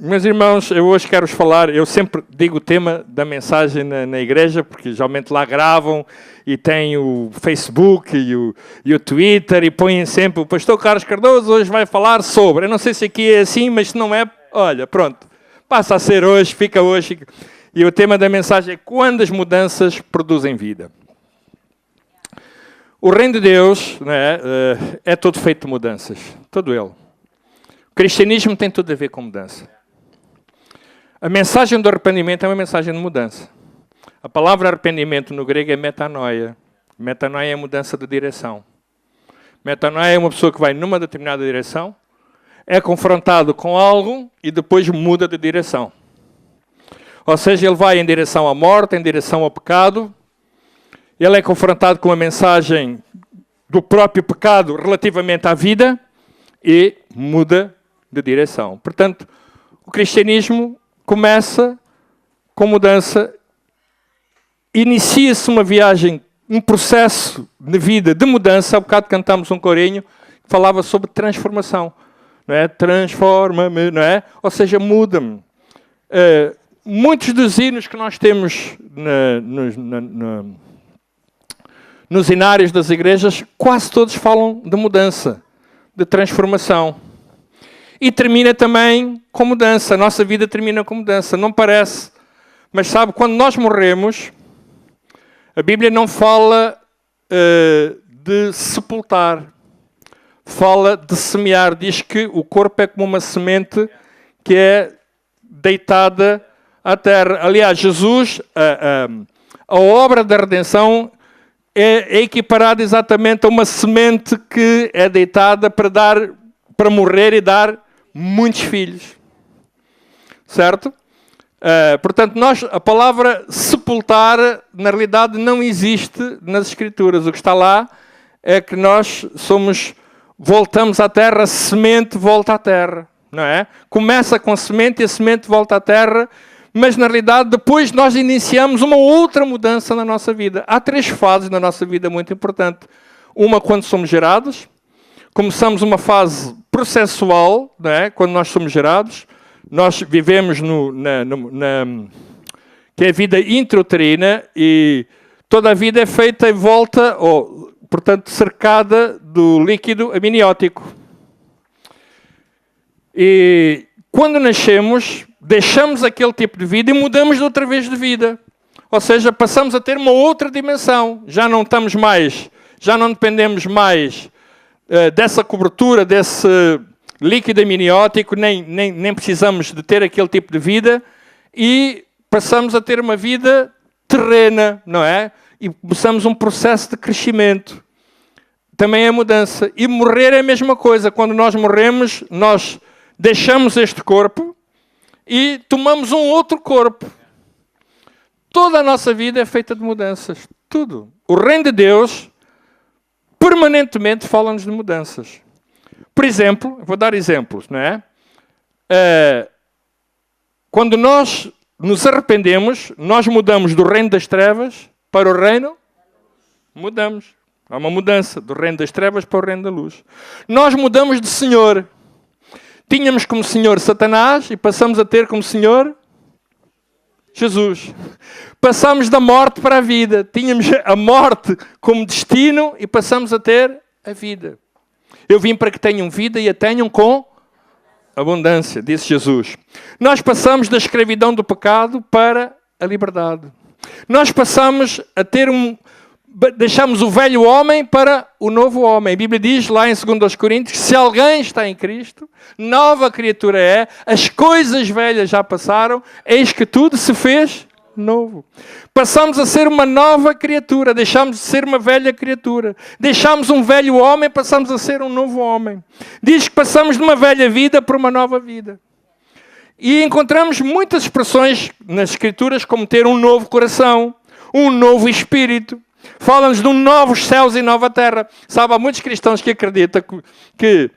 Meus irmãos, eu hoje quero-vos falar, eu sempre digo o tema da mensagem na igreja, porque geralmente lá gravam e tem o Facebook e o Twitter e põem sempre o pastor Carlos Cardoso hoje vai falar sobre. Eu não sei se aqui é assim, mas se não é, olha, pronto, passa a ser hoje, fica hoje. E o tema da mensagem é quando as mudanças produzem vida. O reino de Deus, né, é todo feito de mudanças, todo ele. O cristianismo tem tudo a ver com mudança. A mensagem do arrependimento é uma mensagem de mudança. A palavra arrependimento no grego é metanoia. Metanoia é mudança de direção. Metanoia é uma pessoa que vai numa determinada direção, é confrontado com algo e depois muda de direção. Ou seja, ele vai em direção à morte, em direção ao pecado. Ele é confrontado com a mensagem do próprio pecado relativamente à vida e muda de direção. Portanto, o cristianismo começa com mudança, inicia-se uma viagem, um processo de vida, de mudança. Há bocado cantámos um corinho que falava sobre transformação. Não é? Transforma-me, não é? Ou seja, muda-me. Muitos dos hinos que nós temos nos hinários das igrejas, quase todos falam de mudança, de transformação. E termina também com mudança. A nossa vida termina com mudança. Não parece. Mas sabe, quando nós morremos, a Bíblia não fala de sepultar. Fala de semear. Diz que o corpo é como uma semente que é deitada à terra. Aliás, Jesus, a obra da redenção é equiparada exatamente a uma semente que é deitada para morrer e dar muitos filhos. Certo? Portanto, a palavra sepultar, na realidade, não existe nas Escrituras. O que está lá é que nós voltamos à terra, a semente volta à terra. Não é? Começa com a semente e a semente volta à terra, mas na realidade depois nós iniciamos uma outra mudança na nossa vida. Há 3 fases na nossa vida muito importantes. Uma quando somos gerados. Começamos uma fase processual, não é? Quando nós somos gerados. Nós vivemos que é a vida intrauterina e toda a vida é feita em volta, portanto, cercada do líquido amniótico. E quando nascemos, deixamos aquele tipo de vida e mudamos de outra vez de vida. Ou seja, passamos a ter uma outra dimensão. Já não dependemos mais dessa cobertura, desse líquido amniótico, nem precisamos de ter aquele tipo de vida e passamos a ter uma vida terrena, não é? E começamos um processo de crescimento. Também é mudança. E morrer é a mesma coisa. Quando nós morremos, nós deixamos este corpo e tomamos um outro corpo. Toda a nossa vida é feita de mudanças. Tudo. O reino de Deus permanentemente fala-nos de mudanças. Por exemplo, vou dar exemplos, não é? Quando nós nos arrependemos, nós mudamos do reino das trevas para o reino. Mudamos. Há uma mudança do reino das trevas para o reino da luz. Nós mudamos de Senhor. Tínhamos como Senhor Satanás e passamos a ter como Senhor Jesus. Passamos da morte para a vida. Tínhamos a morte como destino e passamos a ter a vida. Eu vim para que tenham vida e a tenham com abundância, disse Jesus. Nós passamos da escravidão do pecado para a liberdade. Nós passamos a ter deixamos o velho homem para o novo homem. A Bíblia diz lá em 2 Coríntios, se alguém está em Cristo, nova criatura é, as coisas velhas já passaram, eis que tudo se fez novo. Passamos a ser uma nova criatura, deixamos de ser uma velha criatura. Deixamos um velho homem, passamos a ser um novo homem. Diz que passamos de uma velha vida para uma nova vida. E encontramos muitas expressões nas Escrituras como ter um novo coração, um novo espírito. Fala-nos de um novos céus e nova terra. Sabe, há muitos cristãos que acreditam que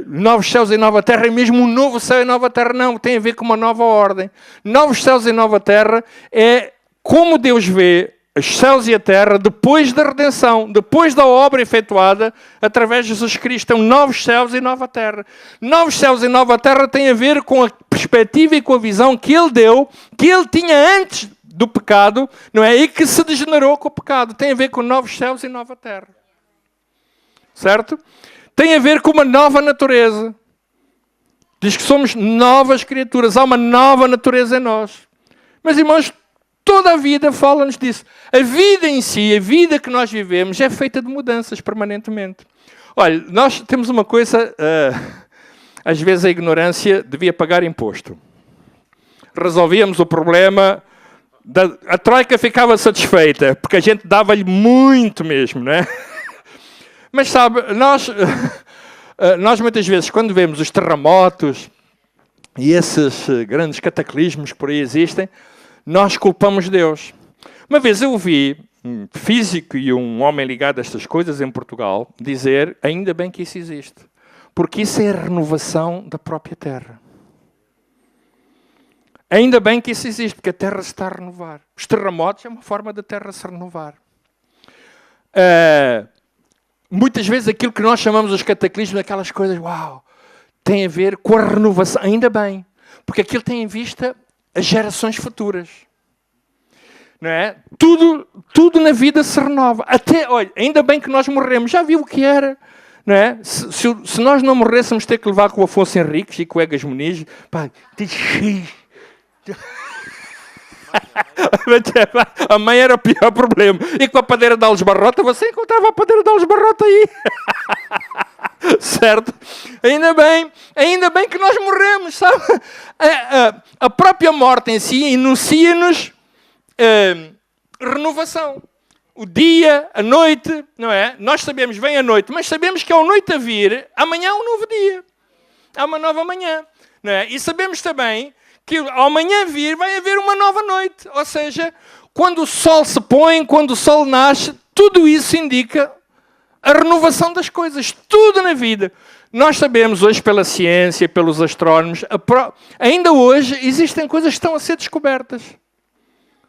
novos céus e nova terra é mesmo um novo céu e nova terra. Não, tem a ver com uma nova ordem. Novos céus e nova terra é como Deus vê os céus e a terra depois da redenção, depois da obra efetuada através de Jesus Cristo. São novos céus e nova terra. Novos céus e nova terra tem a ver com a perspectiva e com a visão que Ele deu, que Ele tinha antes do pecado, não é? E que se degenerou com o pecado. Tem a ver com novos céus e nova terra. Certo? Tem a ver com uma nova natureza. Diz que somos novas criaturas. Há uma nova natureza em nós. Mas, irmãos, toda a vida fala-nos disso. A vida em si, a vida que nós vivemos, é feita de mudanças permanentemente. Olha, nós temos uma coisa... às vezes a ignorância devia pagar imposto. Resolvíamos o problema... A Troika ficava satisfeita, porque a gente dava-lhe muito mesmo, não é? Mas sabe, nós muitas vezes, quando vemos os terremotos e esses grandes cataclismos que por aí existem, nós culpamos Deus. Uma vez eu vi um físico e um homem ligado a estas coisas em Portugal dizer, ainda bem que isso existe, porque isso é a renovação da própria terra. Ainda bem que isso existe, porque a terra se está a renovar. Os terremotos é uma forma da terra se renovar. Muitas vezes aquilo que nós chamamos os cataclismos, aquelas coisas, uau, tem a ver com a renovação. Ainda bem, porque aquilo tem em vista as gerações futuras. Não é? Tudo na vida se renova. Até, olha, ainda bem que nós morremos. Já viu o que era? Não é? Se nós não morrêssemos, ter que levar com o Afonso Henriques e com o Egas Muniz, pá, a mãe era o pior problema. E com a padeira de Alves Barrota, você encontrava a padeira de Alves Barrota aí. Certo? Ainda bem que nós morremos, sabe? A própria morte em si enuncia-nos renovação. O dia, a noite, não é? Nós sabemos, vem a noite, mas sabemos que ao noite a vir, amanhã há um novo dia. Há uma nova manhã. Não é? E sabemos também que ao amanhã vir vai haver uma nova noite. Ou seja, quando o sol se põe, quando o sol nasce, tudo isso indica a renovação das coisas. Tudo na vida. Nós sabemos hoje pela ciência, pelos astrónomos, ainda hoje existem coisas que estão a ser descobertas.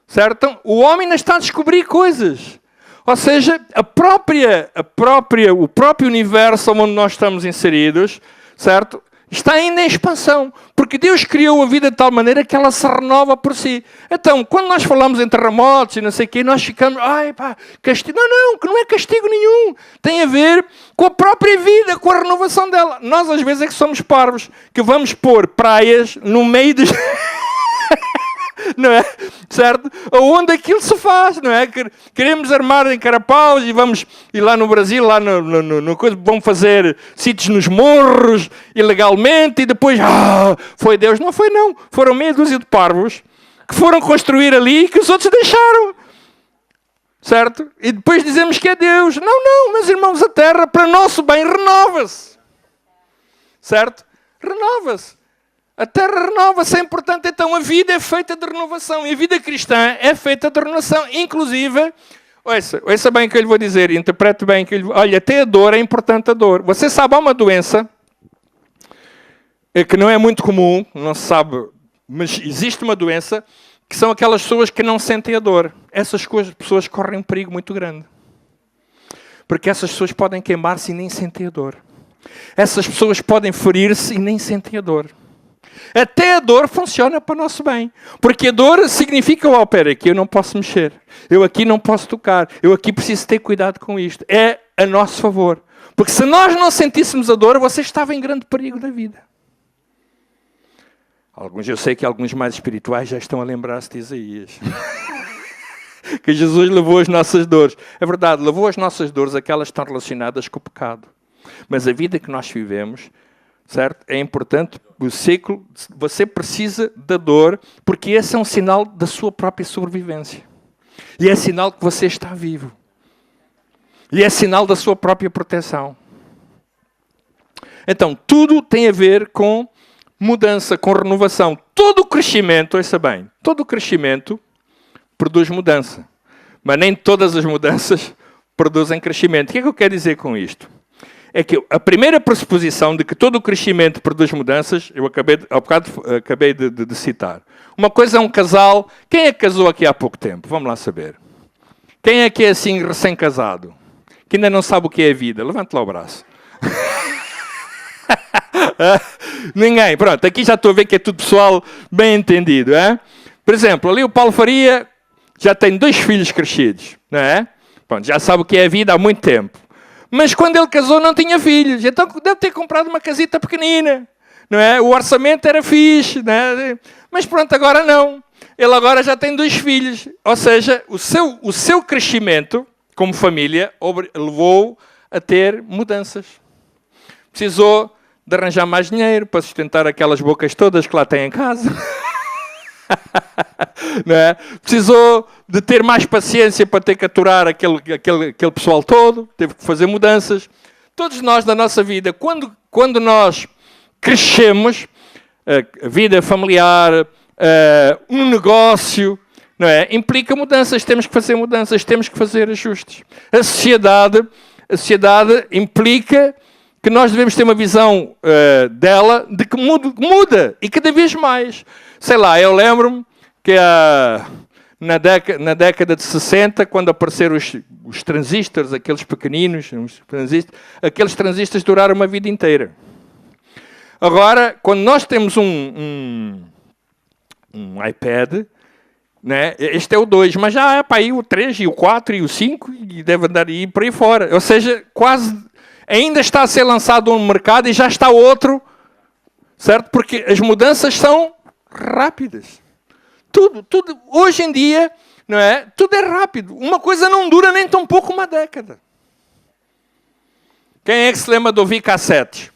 Certo? Então, o homem ainda está a descobrir coisas. Ou seja, o próprio universo onde nós estamos inseridos, certo? Está ainda em expansão, porque Deus criou a vida de tal maneira que ela se renova por si. Então, quando nós falamos em terremotos e não sei o quê, nós ficamos, ai pá, castigo. Não, que não é castigo nenhum. Tem a ver com a própria vida, com a renovação dela. Nós, às vezes, é que somos parvos, que vamos pôr praias no meio dos... não é? Certo? Onde aquilo se faz, não é? Queremos armar em Carapaus e vamos ir lá no Brasil, lá no coisa, vamos fazer sítios nos morros, ilegalmente, e depois, foi Deus. Não foi não. Foram meia dúzia de parvos que foram construir ali e que os outros deixaram. Certo? E depois dizemos que é Deus. Não, meus irmãos, a terra, para nosso bem, renova-se. Certo? Renova-se. A terra renova-se, é importante. Então, a vida é feita de renovação. E a vida cristã é feita de renovação. Inclusive, ouça bem o que eu lhe vou dizer. Interprete bem. Olha, até a dor é importante, a dor. Você sabe, há uma doença que não é muito comum, não se sabe, mas existe uma doença que são aquelas pessoas que não sentem a dor. Essas pessoas correm um perigo muito grande. Porque essas pessoas podem queimar-se e nem sentem a dor. Essas pessoas podem ferir-se e nem sentem a dor. Até a dor funciona para o nosso bem. Porque a dor significa, espera, aqui eu não posso mexer. Eu aqui não posso tocar. Eu aqui preciso ter cuidado com isto. É a nosso favor. Porque se nós não sentíssemos a dor, você estava em grande perigo da vida. Eu sei que alguns mais espirituais já estão a lembrar-se de Isaías. Que Jesus levou as nossas dores. É verdade, levou as nossas dores, aquelas que estão relacionadas com o pecado. Mas a vida que nós vivemos... Certo? É importante, você precisa da dor, porque esse é um sinal da sua própria sobrevivência. E é sinal que você está vivo. E é sinal da sua própria proteção. Então, tudo tem a ver com mudança, com renovação. Todo crescimento, ouça bem, todo crescimento produz mudança. Mas nem todas as mudanças produzem crescimento. O que é que eu quero dizer com isto? É que a primeira pressuposição de que todo o crescimento produz mudanças, eu acabei de citar. Uma coisa é um casal. Quem é que casou aqui há pouco tempo? Vamos lá saber. Quem é que é assim recém-casado? Que ainda não sabe o que é a vida? Levante lá o braço. Ninguém. Pronto, aqui já estou a ver que é tudo pessoal bem entendido. É? Por exemplo, ali o Paulo Faria já tem 2 filhos crescidos. Não é? Pronto, já sabe o que é a vida há muito tempo. Mas quando ele casou não tinha filhos. Então deve ter comprado uma casita pequenina. Não é? O orçamento era fixe. Não é? Mas pronto, agora não. Ele agora já tem 2 filhos. Ou seja, o seu crescimento como família levou a ter mudanças. Precisou de arranjar mais dinheiro para sustentar aquelas bocas todas que lá tem em casa. Não é? Precisou de ter mais paciência para ter que aturar aquele pessoal todo. Teve que fazer mudanças. Todos nós, na nossa vida, quando nós crescemos, a vida familiar, um negócio, não é? Implica mudanças, temos que fazer mudanças, temos que fazer ajustes. A sociedade implica que nós devemos ter uma visão dela de que muda e cada vez mais. Sei lá, eu lembro-me que na década de 60, quando apareceram os transistores, aqueles pequeninos, aqueles transistores duraram uma vida inteira. Agora, quando nós temos um iPad, né? Este é o 2, mas já há para aí o 3 e o 4 e o 5 e deve andar aí por aí fora. Ou seja, quase ainda está a ser lançado um mercado e já está outro, certo? Porque as mudanças são rápidas. Tudo, hoje em dia, não é? Tudo é rápido. Uma coisa não dura nem tão pouco uma década. Quem é que se lembra de ouvir cassetes?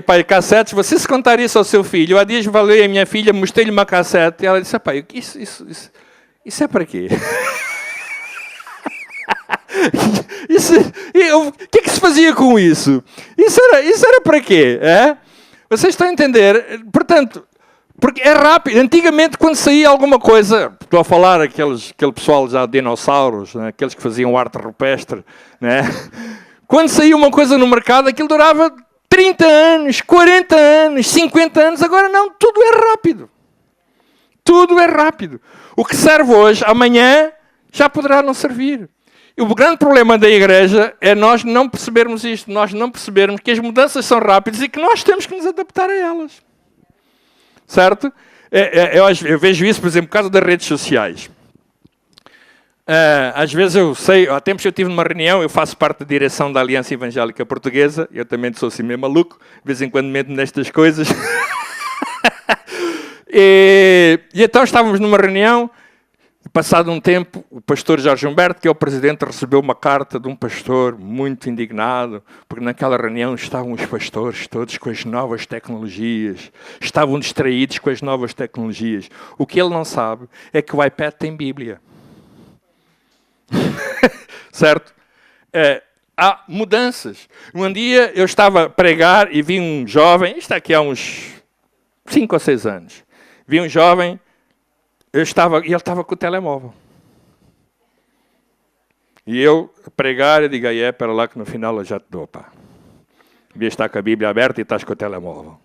Para cassetes, você se contar isso ao seu filho, há dias falei a minha filha, mostrei-lhe uma cassete, e ela disse, pai, isso é para quê? O que é que se fazia com isso? Isso era para quê? É? Vocês estão a entender? Portanto, porque é rápido. Antigamente, quando saía alguma coisa, estou a falar aquele pessoal já de dinossauros, né? Aqueles que faziam arte rupestre, né? Quando saía uma coisa no mercado, aquilo durava 30 anos, 40 anos, 50 anos, agora não, tudo é rápido. Tudo é rápido. O que serve hoje, amanhã, já poderá não servir. E o grande problema da igreja é nós não percebermos isto, nós não percebermos que as mudanças são rápidas e que nós temos que nos adaptar a elas. Certo? Eu vejo isso, por exemplo, por causa das redes sociais. Às vezes eu sei, há tempos eu estive numa reunião, eu faço parte da direção da Aliança Evangélica Portuguesa, eu também sou assim meio maluco, de vez em quando meto nestas coisas. e então estávamos numa reunião, e passado um tempo, o pastor Jorge Humberto, que é o presidente, recebeu uma carta de um pastor muito indignado, porque naquela reunião estavam os pastores todos com as novas tecnologias, estavam distraídos com as novas tecnologias. O que ele não sabe é que o iPad tem Bíblia. Certo? Há mudanças. Um dia eu estava a pregar e vi um jovem, isto aqui há uns 5 ou 6 anos, vi um jovem, e ele estava com o telemóvel. E eu a pregar, eu digo, espera lá que no final eu já te dou, pá. Devia estar com a Bíblia aberta e estás com o telemóvel.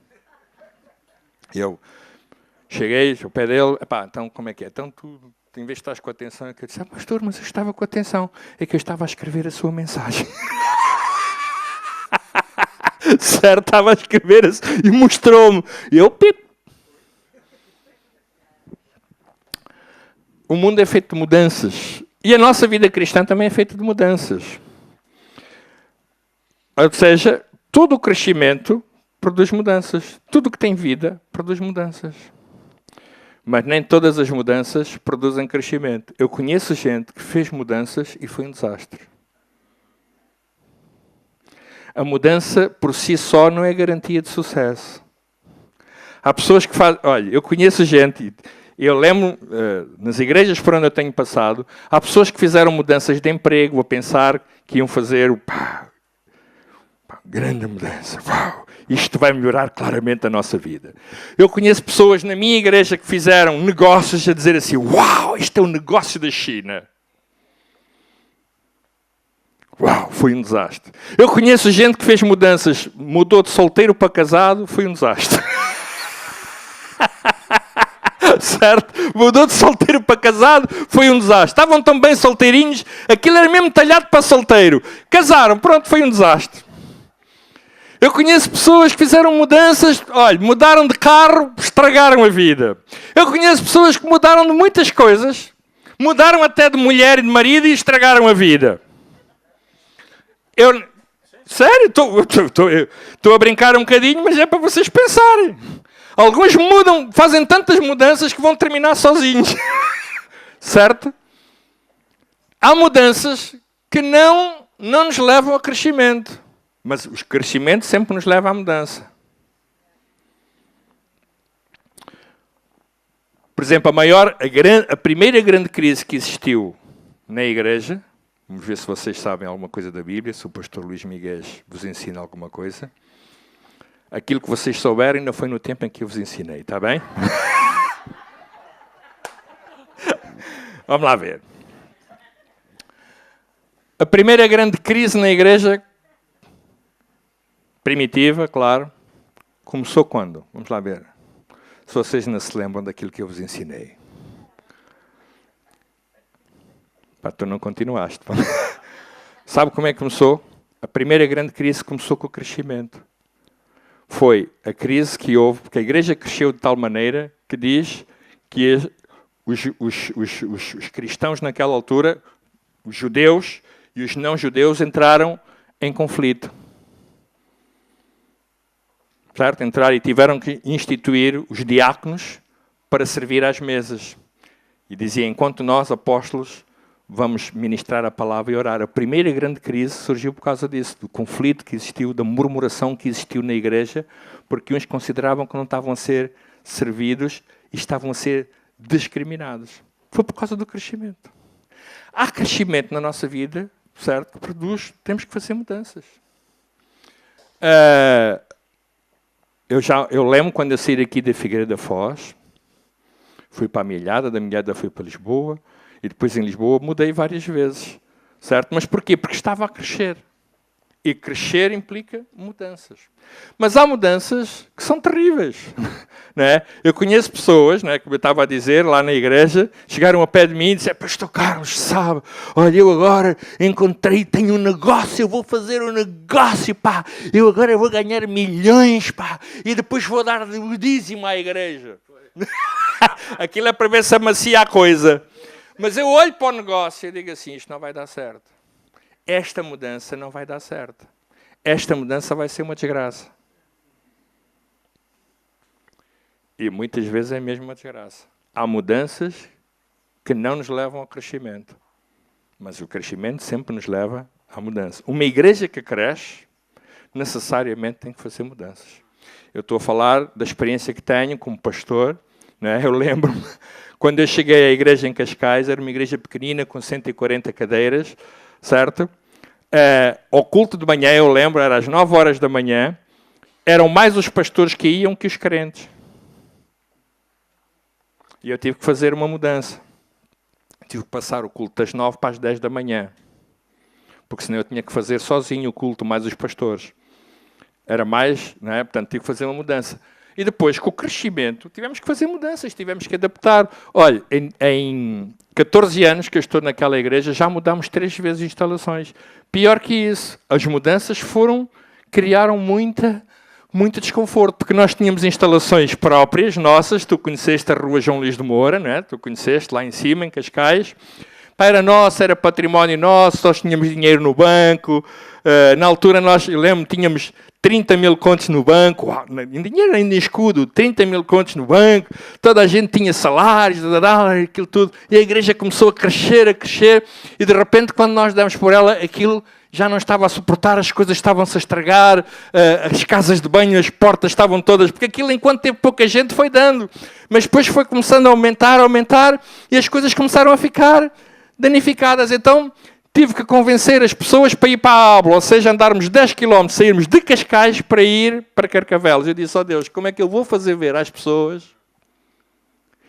E eu cheguei ao pé dele, então como é que é? Então tu, em vez de estás com atenção, eu disse, pastor, mas eu estava com atenção. É que eu estava a escrever a sua mensagem. Certo, estava a escrever e mostrou-me. E eu, pip. O mundo é feito de mudanças. E a nossa vida cristã também é feita de mudanças. Ou seja, todo o crescimento produz mudanças. Tudo que tem vida produz mudanças. Mas nem todas as mudanças produzem crescimento. Eu conheço gente que fez mudanças e foi um desastre. A mudança por si só não é garantia de sucesso. Há pessoas que fazem... Olha, eu conheço gente, eu lembro, nas igrejas por onde eu tenho passado, há pessoas que fizeram mudanças de emprego a pensar que iam fazer grande mudança. Uau, isto vai melhorar claramente a nossa vida. Eu conheço pessoas na minha igreja que fizeram negócios a dizer assim, uau, isto é um negócio da China. Uau, foi um desastre. Eu conheço gente que fez mudanças, mudou de solteiro para casado, foi um desastre. Certo? Mudou de solteiro para casado, foi um desastre. Estavam tão bem solteirinhos, aquilo era mesmo talhado para solteiro. Casaram, pronto, foi um desastre. Eu conheço pessoas que fizeram mudanças, olha, mudaram de carro, estragaram a vida. Eu conheço pessoas que mudaram de muitas coisas, mudaram até de mulher e de marido e estragaram a vida. Sério, estou a brincar um bocadinho, mas é para vocês pensarem. Alguns mudam, fazem tantas mudanças que vão terminar sozinhos. Certo? Há mudanças que não nos levam ao crescimento. Mas o crescimento sempre nos leva à mudança. Por exemplo, a primeira grande crise que existiu na igreja, vamos ver se vocês sabem alguma coisa da Bíblia, se o pastor Luís Miguel vos ensina alguma coisa. Aquilo que vocês souberem ainda foi no tempo em que eu vos ensinei, está bem? Vamos lá ver. A primeira grande crise na igreja primitiva, claro, começou quando? Vamos lá ver. Se vocês não se lembram daquilo que eu vos ensinei. Pá, tu não continuaste. Sabe como é que começou? A primeira grande crise começou com o crescimento. Foi a crise que houve, porque a igreja cresceu de tal maneira que diz que os cristãos naquela altura, os judeus e os não-judeus entraram em conflito. Certo? Entraram e tiveram que instituir os diáconos para servir às mesas. E dizia, enquanto nós, apóstolos, vamos ministrar a palavra e orar. A primeira grande crise surgiu por causa disso, do conflito que existiu, da murmuração que existiu na igreja, porque uns consideravam que não estavam a ser servidos e estavam a ser discriminados. Foi por causa do crescimento. Há crescimento na nossa vida, certo? Que produz, temos que fazer mudanças. Eu lembro quando eu saí daqui da Figueira da Foz, fui para a Milhada, da Milhada fui para Lisboa, e depois em Lisboa mudei várias vezes, certo? Mas porquê? Porque estava a crescer. E crescer implica mudanças. Mas há mudanças que são terríveis. Não é? Eu conheço pessoas, não é, como eu estava a dizer, lá na igreja, chegaram ao pé de mim e disseram, pastor Carlos, sabe, olha, eu agora encontrei, tenho um negócio, eu vou fazer um negócio, pá, eu agora vou ganhar milhões, pá, e depois vou dar o dízimo à igreja. Aquilo é para ver se amacia a coisa. Mas eu olho para o negócio e digo assim, isto não vai dar certo. Esta mudança não vai dar certo. Esta mudança vai ser uma desgraça. E muitas vezes é mesmo uma desgraça. Há mudanças que não nos levam ao crescimento. Mas o crescimento sempre nos leva à mudança. Uma igreja que cresce, necessariamente tem que fazer mudanças. Eu estou a falar da experiência que tenho como pastor. Né? Eu lembro-me, quando eu cheguei à igreja em Cascais, era uma igreja pequenina, com 140 cadeiras, certo? Ao culto de manhã, eu lembro, era às 9 horas da manhã, eram mais os pastores que iam que os crentes. E eu tive que fazer uma mudança. Tive que passar o culto das 9 para as 10 da manhã. Porque senão eu tinha que fazer sozinho o culto, mais os pastores. Era mais, não é? Portanto, tive que fazer uma mudança. E depois, com o crescimento, tivemos que fazer mudanças, tivemos que adaptar. Olha, em 14 anos que eu estou naquela igreja, já mudámos 3 vezes instalações. Pior que isso, as mudanças criaram muito desconforto, porque nós tínhamos instalações próprias, nossas. Tu conheceste a Rua João Luís de Moura, não é? Tu conheceste lá em cima, em Cascais. Era nosso, era património nosso, nós tínhamos dinheiro no banco. Na altura, eu lembro, tínhamos 30 mil contos no banco, em dinheiro ainda em escudo, 30 mil contos no banco, toda a gente tinha salários, aquilo tudo, e a igreja começou a crescer, e de repente, quando nós demos por ela, aquilo já não estava a suportar, as coisas estavam-se a estragar, as casas de banho, as portas estavam todas, porque aquilo, enquanto teve pouca gente, foi dando, mas depois foi começando a aumentar, e as coisas começaram a ficar danificadas. Então, tive que convencer as pessoas para ir para a Abla, ou seja, andarmos 10 km, sairmos de Cascais para ir para Carcavelos. Eu disse, Deus, como é que eu vou fazer ver às pessoas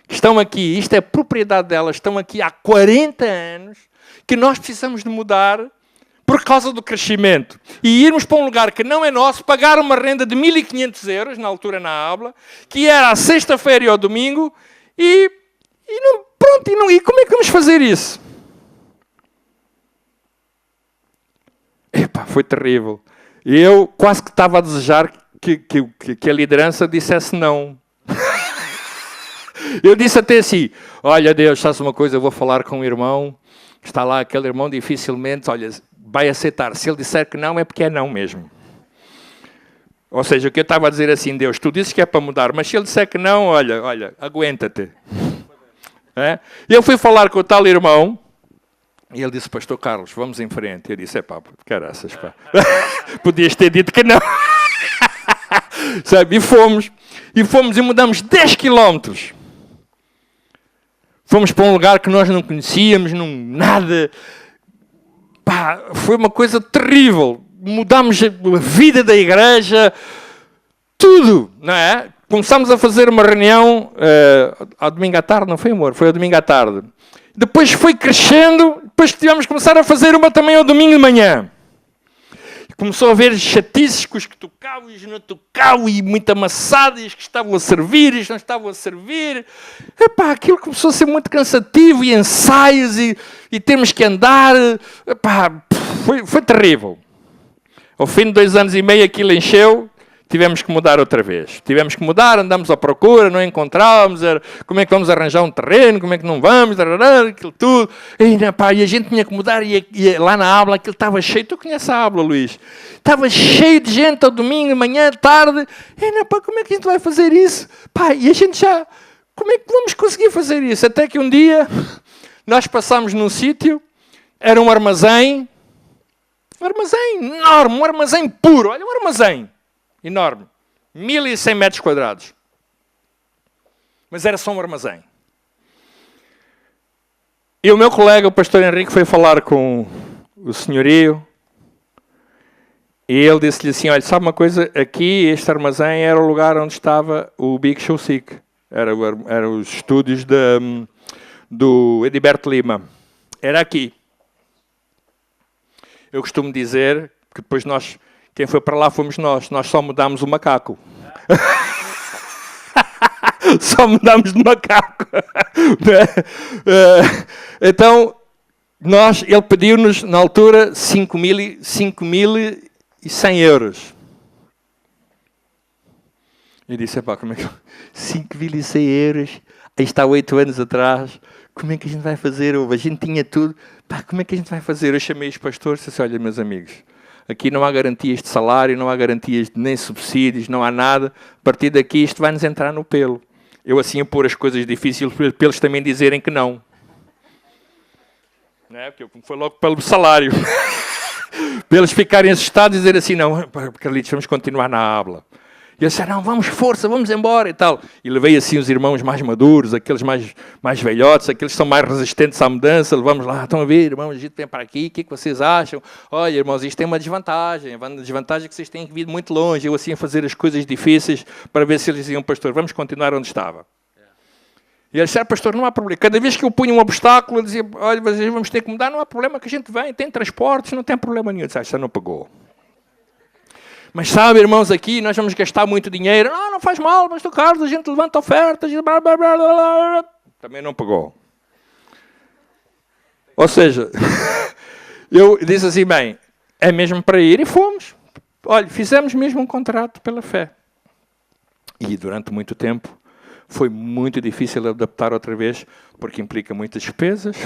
que estão aqui, isto é propriedade delas, estão aqui há 40 anos, que nós precisamos de mudar por causa do crescimento. E irmos para um lugar que não é nosso, pagar uma renda de 1.500 euros, na altura na Abla, que era à sexta-feira e ao domingo, E como é que vamos fazer isso? Epá, foi terrível. Eu quase que estava a desejar que a liderança dissesse não. Eu disse até assim, olha Deus, sabes uma coisa, eu vou falar com um irmão, está lá aquele irmão, dificilmente, olha, vai aceitar. Se ele disser que não, é porque é não mesmo. Ou seja, o que eu estava a dizer assim, Deus, tu dizes que é para mudar, mas se ele disser que não, olha, aguenta-te. É? E eu fui falar com o tal irmão, e ele disse, pastor Carlos, vamos em frente. Eu disse, caraças, pá. Podias ter dito que não. Sabe? E fomos e mudamos 10 quilómetros. Fomos para um lugar que nós não conhecíamos, nada. Pá, foi uma coisa terrível. Mudámos a vida da igreja, tudo, não é? Começámos a fazer uma reunião ao domingo à tarde, não foi, amor? Foi ao domingo à tarde. Depois foi crescendo, depois tivemos que começar a fazer uma também ao domingo de manhã. Começou a haver chatices com os que tocavam e os que não tocavam, e muito amassado, e os que estavam a servir, e os que não estavam a servir. Epá, aquilo começou a ser muito cansativo, e ensaios, e temos que andar. Epá, foi terrível. Ao fim de 2 anos e meio aquilo encheu, tivemos que mudar outra vez. Tivemos que mudar, andamos à procura, não encontrávamos, como é que vamos arranjar um terreno, como é que não vamos, aquilo tudo. E a gente tinha que mudar, e lá na Abla aquilo estava cheio. Tu conheces a Abla, Luís? Estava cheio de gente ao domingo, de manhã, tarde. Como é que a gente vai fazer isso? E a gente já... Como é que vamos conseguir fazer isso? Até que um dia nós passámos num sítio, era um armazém enorme, um armazém puro. Olha, um armazém enorme. 1.100 metros quadrados. Mas era só um armazém. E o meu colega, o pastor Henrique, foi falar com o senhorio. E ele disse-lhe assim, olha, sabe uma coisa? Aqui, este armazém era o lugar onde estava o Big Show Sick. Era os estúdios do Ediberto Lima. Era aqui. Eu costumo dizer que depois quem foi para lá fomos nós só mudámos o macaco. Só mudámos de macaco. Então, ele pediu-nos, na altura, 5.100 euros. Eu disse, como é que... 5.100 euros, aí está 8 anos atrás, como é que a gente vai fazer? A gente tinha tudo, como é que a gente vai fazer? Eu chamei os pastores e disse, olha, meus amigos, aqui não há garantias de salário, não há garantias nem subsídios, não há nada, a partir daqui isto vai-nos entrar no pelo. Eu assim a pôr as coisas difíceis para eles também dizerem que não. Não é? Porque foi logo pelo salário. Para eles ficarem assustados e dizer assim, não, Carlitos, vamos continuar na Abla. E eu disse, não, vamos, força, vamos embora e tal. E levei assim os irmãos mais maduros, aqueles mais velhotes, aqueles que são mais resistentes à mudança. Levamos lá, estão a ver, irmãos, a gente vem para aqui, o que é que vocês acham? Olha, irmãos, isto tem uma desvantagem. A desvantagem é que vocês têm vindo muito longe. Eu assim a fazer as coisas difíceis para ver se eles diziam, pastor, vamos continuar onde estava. E ele disse, pastor, não há problema. Cada vez que eu punha um obstáculo, eu dizia, olha, vocês vamos ter que mudar, não há problema que a gente vem, tem transportes, não tem problema nenhum. Eu disse, já não pagou. Mas sabe, irmãos, aqui nós vamos gastar muito dinheiro. Não faz mal, mas Carlos, a gente levanta ofertas. Blá, blá, blá, blá. Também não pagou. Ou seja, eu disse assim, bem, é mesmo para ir e fomos. Olha, fizemos mesmo um contrato pela fé. E durante muito tempo foi muito difícil adaptar outra vez, porque implica muitas despesas.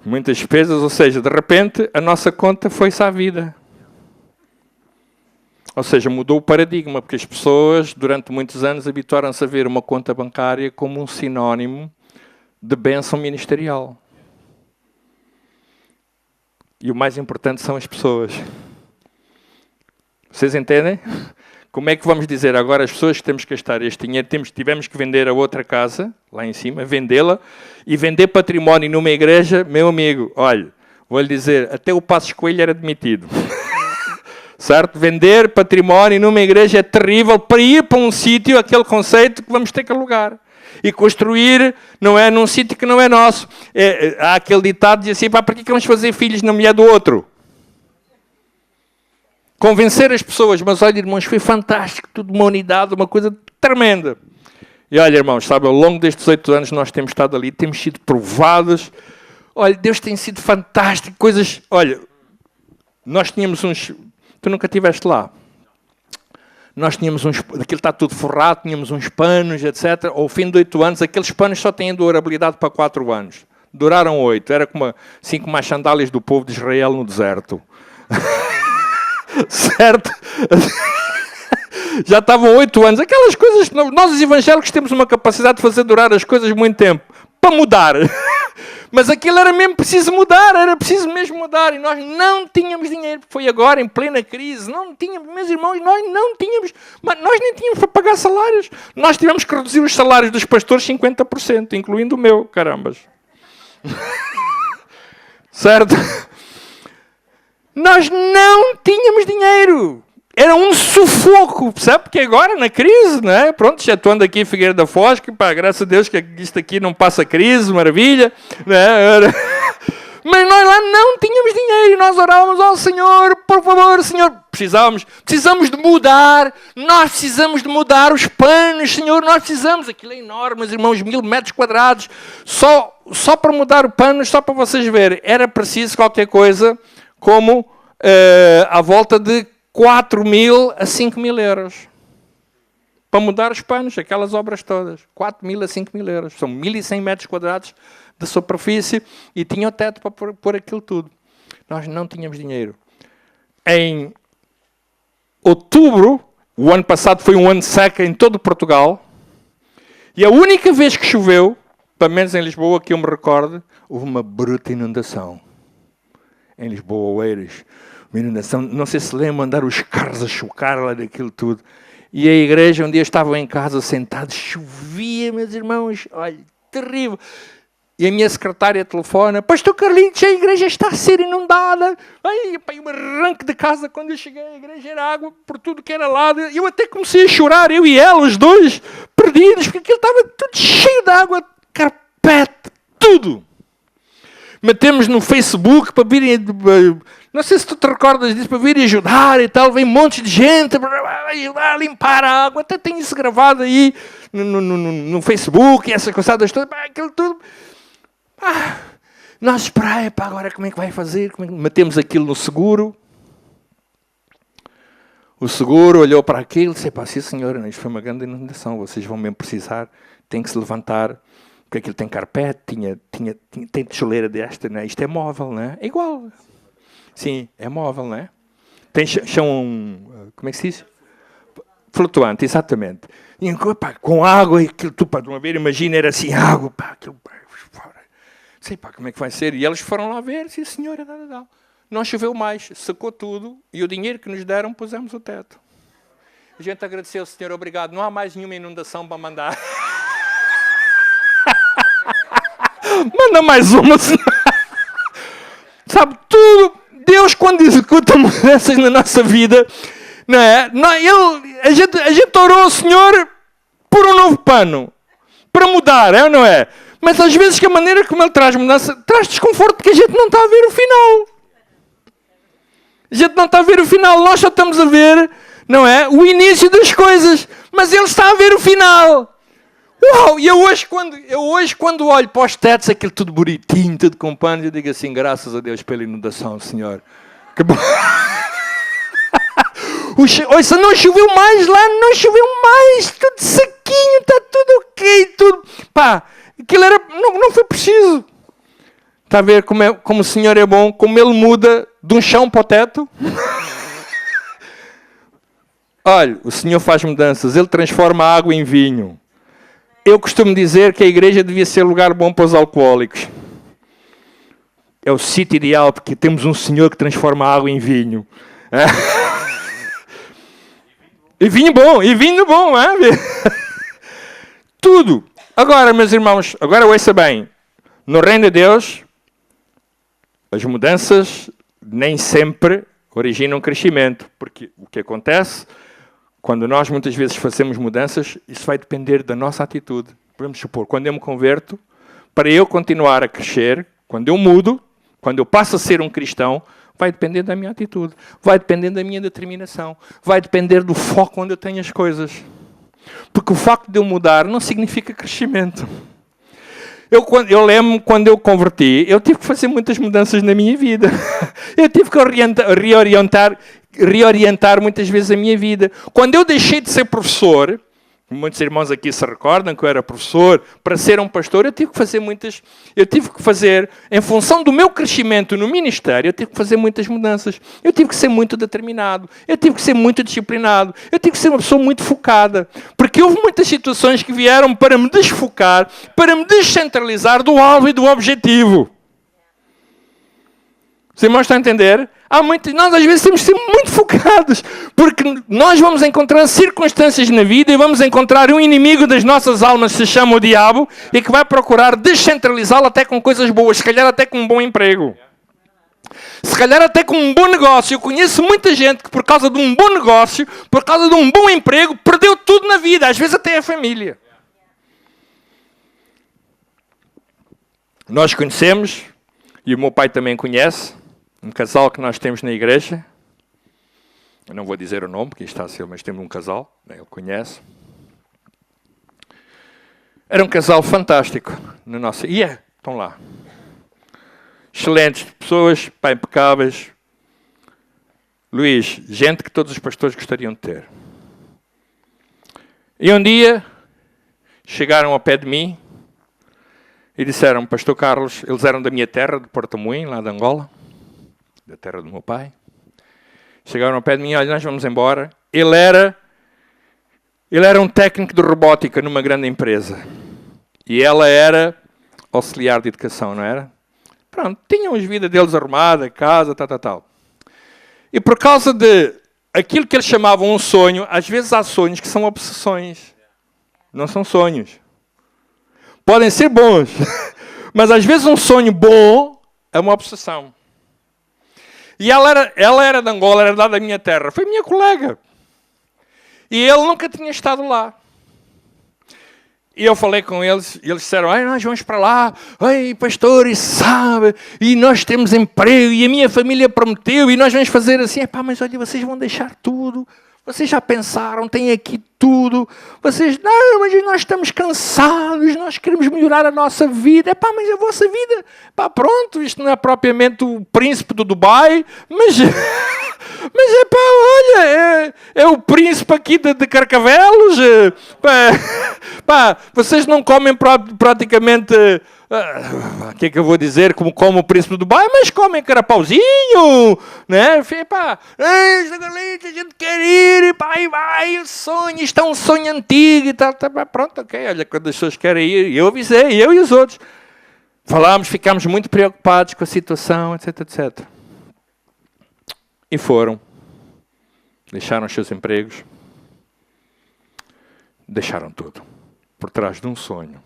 Muitas despesas, ou seja, de repente a nossa conta foi-se à vida. Ou seja, mudou o paradigma, porque as pessoas, durante muitos anos, habituaram-se a ver uma conta bancária como um sinónimo de bênção ministerial. E o mais importante são as pessoas. Vocês entendem? Como é que vamos dizer agora as pessoas que temos que gastar este dinheiro, tivemos que vender a outra casa, lá em cima, vendê-la, e vender património numa igreja, meu amigo, olha, vou-lhe dizer, até o Passos Coelho era demitido. Certo? Vender património numa igreja é terrível para ir para um sítio, aquele conceito que vamos ter que alugar. E construir não é num sítio que não é nosso. Há aquele ditado de assim, para que vamos fazer filhos na mulher do outro? Convencer as pessoas, mas olha, irmãos, foi fantástico, tudo uma unidade, uma coisa tremenda. E olha, irmãos, sabe, ao longo destes 8 anos nós temos estado ali, temos sido provados. Olha, Deus tem sido fantástico, coisas... Olha, nós tínhamos uns... Tu nunca estiveste lá. Nós tínhamos uns... Aquilo está tudo forrado, tínhamos uns panos, etc. Ao fim de 8 anos, aqueles panos só têm durabilidade para 4 anos. Duraram 8. Era como, assim como as sandálias do povo de Israel no deserto. Certo? Já estavam 8 anos. Aquelas coisas... Nós, os evangélicos, temos uma capacidade de fazer durar as coisas muito tempo. Para mudar. Mas aquilo era mesmo preciso mudar. Era preciso mesmo mudar. E nós não tínhamos dinheiro. Foi agora, em plena crise. Não tínhamos, meus irmãos, nós não tínhamos... Mas nós nem tínhamos para pagar salários. Nós tivemos que reduzir os salários dos pastores 50%, incluindo o meu, carambas. Certo? Nós não tínhamos dinheiro. Era um sufoco, percebe? Porque agora, na crise, não é? Pronto, já estou andando aqui em Figueira da Foz, que, pá, graças a Deus que isto aqui não passa crise, maravilha. Não é? Mas nós lá não tínhamos dinheiro e nós orávamos ao Senhor, por favor, Senhor. Precisamos de mudar, nós precisamos de mudar os panos, Senhor, nós precisamos. Aquilo é enorme, meus irmãos, 1000 metros quadrados. Só para mudar o pano, só para vocês verem, era preciso qualquer coisa como à volta de 4.000 a 5.000 euros. Para mudar os panos, aquelas obras todas. 4.000 a 5.000 euros. São 1.100 metros quadrados de superfície e tinha o teto para pôr aquilo tudo. Nós não tínhamos dinheiro. Em outubro, o ano passado foi um ano de seca em todo Portugal, e a única vez que choveu, pelo menos em Lisboa, que eu me recordo, houve uma bruta inundação. Em Lisboa, Oeiras. Uma inundação, não sei se lembram, andar os carros a chocar lá daquilo tudo. E a igreja, um dia estavam em casa sentados, chovia, meus irmãos, olha, terrível. E a minha secretária telefona, Pastor Carlitos, a igreja está a ser inundada. Ai, pai, um arranque de casa, quando eu cheguei à igreja era água por tudo que era lado. Eu até comecei a chorar, eu e ela, os dois, perdidos, porque aquilo estava tudo cheio de água, carpete, tudo. Metemos no Facebook para virem, não sei se tu te recordas disso, para virem ajudar e tal, vem um monte de gente para ajudar a limpar a água, até tenho isso gravado aí no Facebook, e essas coisas todas, aquilo tudo. Nós esperamos, agora como é que vai fazer? Metemos aquilo no seguro. O seguro olhou para aquilo e disse, sim senhora, isto foi uma grande inundação, vocês vão mesmo precisar, tem que se levantar. Porque aquilo tem carpete, tem tijoleira desta, não é? Isto é móvel, não é? É igual. Sim, é móvel, não é? Tem chão, como é que se diz? Flutuante, exatamente. E, com água, e aquilo, tu, de uma vez, imagina, era assim, água, aquilo, fora. Sei, como é que vai ser? E eles foram lá ver, sim, senhora, não choveu mais, secou tudo, e o dinheiro que nos deram, pusemos o teto. A gente agradeceu ao Senhor, obrigado, não há mais nenhuma inundação para mandar. Manda mais uma. Sabe, tudo. Deus, quando executa mudanças na nossa vida, não é? A gente orou ao Senhor por um novo pano. Para mudar, é ou não é? Mas às vezes que a maneira como Ele traz mudança, traz desconforto porque a gente não está a ver o final. A gente não está a ver o final. Nós só estamos a ver, não é? O início das coisas. Mas Ele está a ver o final. Uau! E eu hoje, quando olho para os tetos, aquilo tudo bonitinho, tudo com pano, eu digo assim, graças a Deus pela inundação, Senhor. Que bom. Ouça, não choveu mais lá, não choveu mais, tudo sequinho, está tudo ok, tudo. Aquilo era, não foi preciso. Está a ver como o Senhor é bom, como Ele muda de um chão para o teto? Olha, o Senhor faz mudanças, Ele transforma a água em vinho. Eu costumo dizer que a igreja devia ser lugar bom para os alcoólicos. É o sítio ideal, porque temos um Senhor que transforma a água em vinho. E vinho bom, Tudo. Agora, meus irmãos, agora ouça bem. No reino de Deus, as mudanças nem sempre originam crescimento. Porque o que acontece... Quando nós muitas vezes fazemos mudanças, isso vai depender da nossa atitude. Vamos supor, quando eu me converto, para eu continuar a crescer, quando eu mudo, quando eu passo a ser um cristão, vai depender da minha atitude, vai depender da minha determinação, vai depender do foco onde eu tenho as coisas. Porque o facto de eu mudar não significa crescimento. Eu lembro quando eu converti, eu tive que fazer muitas mudanças na minha vida. Eu tive que reorientar muitas vezes a minha vida. Quando eu deixei de ser professor, muitos irmãos aqui se recordam que eu era professor, para ser um pastor, eu tive que fazer, em função do meu crescimento no ministério, eu tive que fazer muitas mudanças. Eu tive que ser muito determinado, eu tive que ser muito disciplinado, eu tive que ser uma pessoa muito focada, porque houve muitas situações que vieram para me desfocar, para me descentralizar do alvo e do objetivo. Os irmãos estão a entender? Nós às vezes temos que ser muito focados, porque nós vamos encontrar circunstâncias na vida e vamos encontrar um inimigo das nossas almas que se chama o diabo e que vai procurar descentralizá-lo até com coisas boas, se calhar até com um bom emprego. Se calhar até com um bom negócio. Eu conheço muita gente que por causa de um bom negócio, por causa de um bom emprego, perdeu tudo na vida, às vezes até a família. Nós conhecemos, e o meu pai também conhece, um casal que nós temos na igreja. Eu não vou dizer o nome, porque isto está a ser, mas temos um casal, ele conhece. Era um casal fantástico. Estão lá. Excelentes pessoas, pá, impecáveis. Luís, gente que todos os pastores gostariam de ter. E um dia, chegaram ao pé de mim e disseram, Pastor Carlos, eles eram da minha terra, de Porto Moinho, lá de Angola, da terra do meu pai. Chegaram ao pé de mim, olha, nós vamos embora. Ele era um técnico de robótica numa grande empresa. E ela era auxiliar de educação, não era? Pronto, tinham as vidas deles arrumadas, casa, tal. E por causa de aquilo que eles chamavam um sonho, às vezes há sonhos que são obsessões. Não são sonhos. Podem ser bons, mas às vezes um sonho bom é uma obsessão. E ela era de Angola, era lá da minha terra. Foi minha colega. E ele nunca tinha estado lá. E eu falei com eles, e eles disseram, nós vamos para lá, pastor, e sabe, e nós temos emprego, e a minha família prometeu, e nós vamos fazer assim. Mas olha, vocês vão deixar tudo. Vocês já pensaram, tem aqui tudo. Vocês, não, mas nós estamos cansados, nós queremos melhorar a nossa vida. Mas a vossa vida, pronto, isto não é propriamente o príncipe do Dubai, mas olha, é o príncipe aqui de Carcavelos. Vocês não comem praticamente, o que é que eu vou dizer, como o príncipe do Dubai, mas comem carapauzinho, né? Esta galera, a gente quer ir, e vai, o sonho, isto é um sonho antigo e tal. Pronto, ok, olha, quando as pessoas querem ir, eu avisei, eu e os outros. Falámos, ficámos muito preocupados com a situação, etc. E foram. Deixaram os seus empregos. Deixaram tudo. Por trás de um sonho.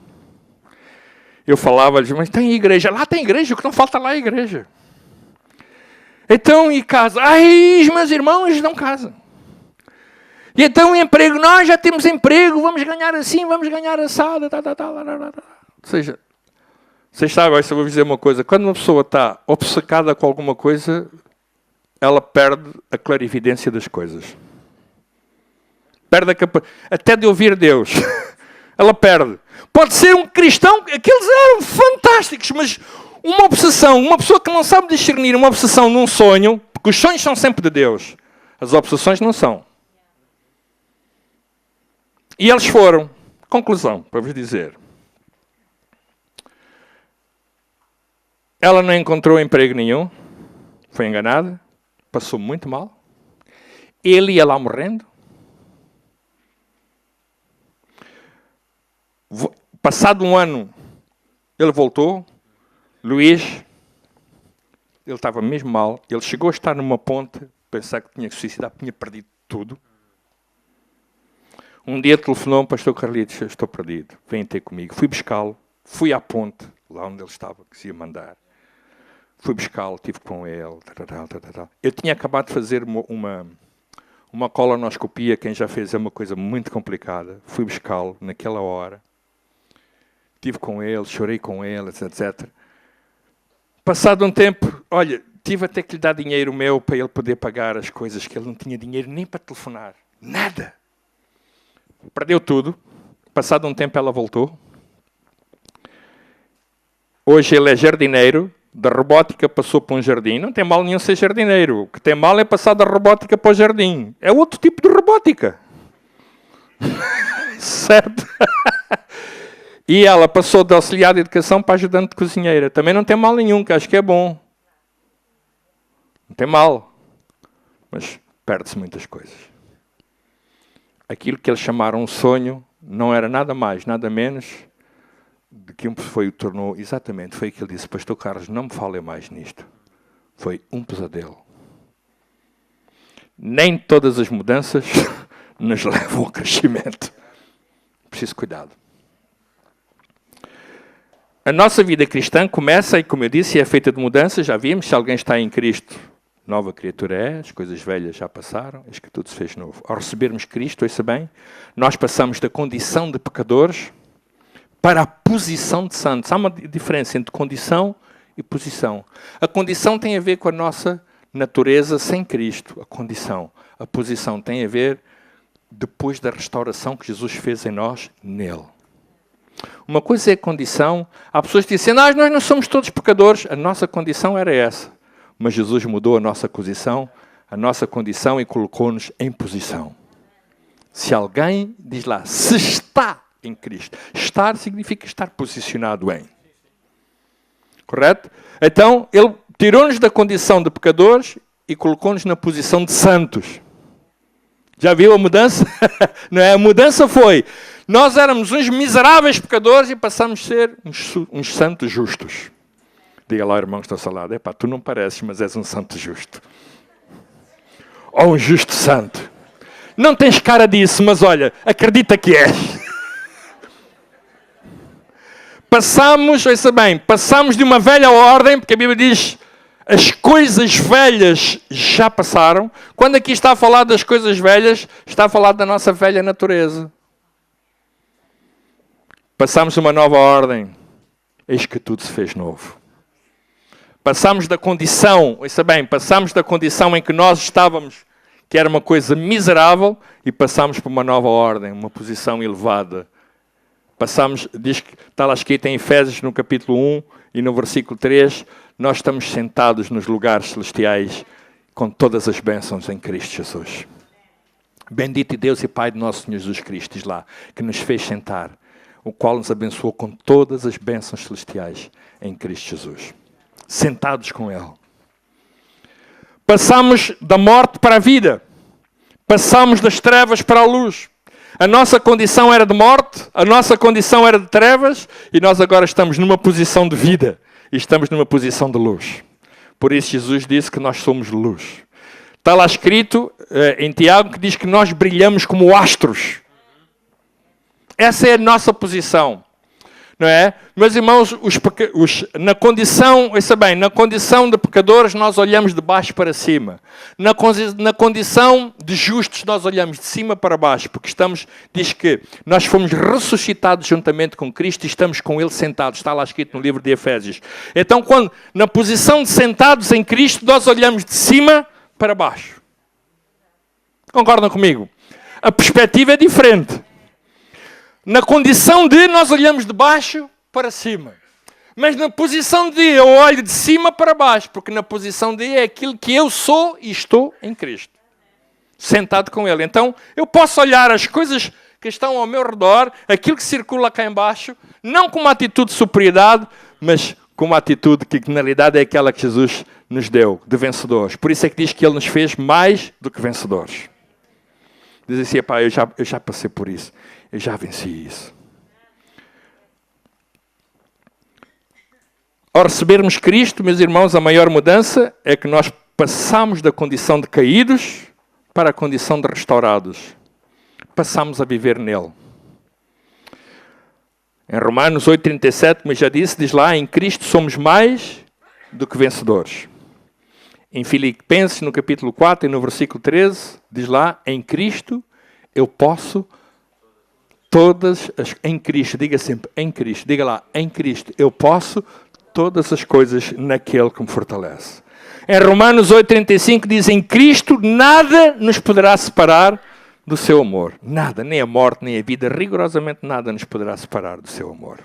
Eu falava-lhes, mas tem igreja. Lá tem igreja, o que não falta lá é igreja. Então, e casa? Os meus irmãos não casam. E então, emprego, nós já temos emprego, vamos ganhar assim, vamos ganhar assado. Ou seja, vocês sabem, eu vou dizer uma coisa. Quando uma pessoa está obcecada com alguma coisa, ela perde a clarividência das coisas. Perde a capacidade, até de ouvir Deus. Ela perde. Pode ser um cristão, aqueles eram fantásticos, mas uma obsessão, uma pessoa que não sabe discernir uma obsessão num sonho, porque os sonhos são sempre de Deus, as obsessões não são. E eles foram. Conclusão, para vos dizer. Ela não encontrou emprego nenhum, foi enganada, passou muito mal. Ele ia lá morrendo. Passado um ano, ele voltou. Luís, ele estava mesmo mal. Ele chegou a estar numa ponte, pensar que tinha que se suicidar, tinha perdido tudo. Um dia telefonou-me, pastor Carlitos, estou perdido, vem ter comigo. Fui buscá-lo, fui à ponte, lá onde ele estava, que se ia mandar. Fui buscá-lo, estive com ele. Eu tinha acabado de fazer uma colonoscopia, quem já fez é uma coisa muito complicada. Fui buscá-lo naquela hora. Estive com ele, chorei com ele, etc. Passado um tempo, olha, tive até que lhe dar dinheiro meu para ele poder pagar as coisas, que ele não tinha dinheiro nem para telefonar. Nada. Perdeu tudo. Passado um tempo ela voltou. Hoje ele é jardineiro. Da robótica passou para um jardim. Não tem mal nenhum ser jardineiro. O que tem mal é passar da robótica para o jardim. É outro tipo de robótica. Certo? E ela passou de auxiliar de educação para ajudante de cozinheira. Também não tem mal nenhum, que acho que é bom. Não tem mal. Mas perde-se muitas coisas. Aquilo que eles chamaram um sonho não era nada mais, nada menos de que foi o tornou, exatamente, foi o que ele disse, Pastor Carlos, não me fale mais nisto. Foi um pesadelo. Nem todas as mudanças nos levam ao crescimento. Preciso cuidado. A nossa vida cristã começa, e como eu disse, é feita de mudanças, já vimos, se alguém está em Cristo, nova criatura é, as coisas velhas já passaram, eis que tudo se fez novo. Ao recebermos Cristo, ouça bem, nós passamos da condição de pecadores para a posição de santos. Há uma diferença entre condição e posição. A condição tem a ver com a nossa natureza sem Cristo, a condição. A posição tem a ver depois da restauração que Jesus fez em nós, nele. Uma coisa é a condição. Há pessoas que dizem, nós não somos todos pecadores. A nossa condição era essa. Mas Jesus mudou a nossa condição e colocou-nos em posição. Se alguém, diz lá, se está em Cristo. Estar significa estar posicionado em. Correto? Então, ele tirou-nos da condição de pecadores e colocou-nos na posição de santos. Já viu a mudança? Não é? A mudança foi, nós éramos uns miseráveis pecadores e passamos a ser uns santos justos. Diga lá, irmão, que está ao lado. Epá, tu não pareces, mas és um santo justo. Ou um justo santo. Não tens cara disso, mas olha, acredita que és. Passamos de uma velha ordem, porque a Bíblia diz, as coisas velhas já passaram. Quando aqui está a falar das coisas velhas, está a falar da nossa velha natureza. Passamos de uma nova ordem, eis que tudo se fez novo. Passamos da condição, passamos da condição em que nós estávamos, que era uma coisa miserável, e passamos para uma nova ordem, uma posição elevada. Diz que está lá escrito em Efésios, no capítulo 1 e no versículo 3, nós estamos sentados nos lugares celestiais com todas as bênçãos em Cristo Jesus. Bendito Deus e Pai de nosso Senhor Jesus Cristo, diz lá, que nos fez sentar, o qual nos abençoou com todas as bênçãos celestiais em Cristo Jesus. Sentados com Ele. Passamos da morte para a vida. Passamos das trevas para a luz. A nossa condição era de morte, a nossa condição era de trevas, e nós agora estamos numa posição de vida, e estamos numa posição de luz. Por isso Jesus disse que nós somos luz. Está lá escrito em Tiago que diz que nós brilhamos como astros. Essa é a nossa posição. Não é? Meus irmãos, na condição de pecadores, nós olhamos de baixo para cima. Na condição de justos, nós olhamos de cima para baixo, porque diz que nós fomos ressuscitados juntamente com Cristo e estamos com Ele sentados. Está lá escrito no livro de Efésios. Então, na posição de sentados em Cristo, nós olhamos de cima para baixo. Concordam comigo? A perspectiva é diferente. Na condição de, nós olhamos de baixo para cima. Mas na posição de, eu olho de cima para baixo. Porque na posição de é aquilo que eu sou e estou em Cristo. Sentado com Ele. Então, eu posso olhar as coisas que estão ao meu redor, aquilo que circula cá em baixo, não com uma atitude de superioridade, mas com uma atitude que na realidade é aquela que Jesus nos deu, de vencedores. Por isso é que diz que Ele nos fez mais do que vencedores. Diz assim, pá, eu já passei por isso. Eu já venci isso. Ao recebermos Cristo, meus irmãos, a maior mudança é que nós passamos da condição de caídos para a condição de restaurados. Passamos a viver nele. Em Romanos 8,37, como eu já disse, diz lá, em Cristo somos mais do que vencedores. Em Filipenses, no capítulo 4 e no versículo 13, diz lá, em Cristo eu posso em Cristo, diga sempre, em Cristo, diga lá, em Cristo, eu posso todas as coisas naquele que me fortalece. Em Romanos 8,35 diz, em Cristo nada nos poderá separar do seu amor. Nada, nem a morte, nem a vida, rigorosamente nada nos poderá separar do seu amor.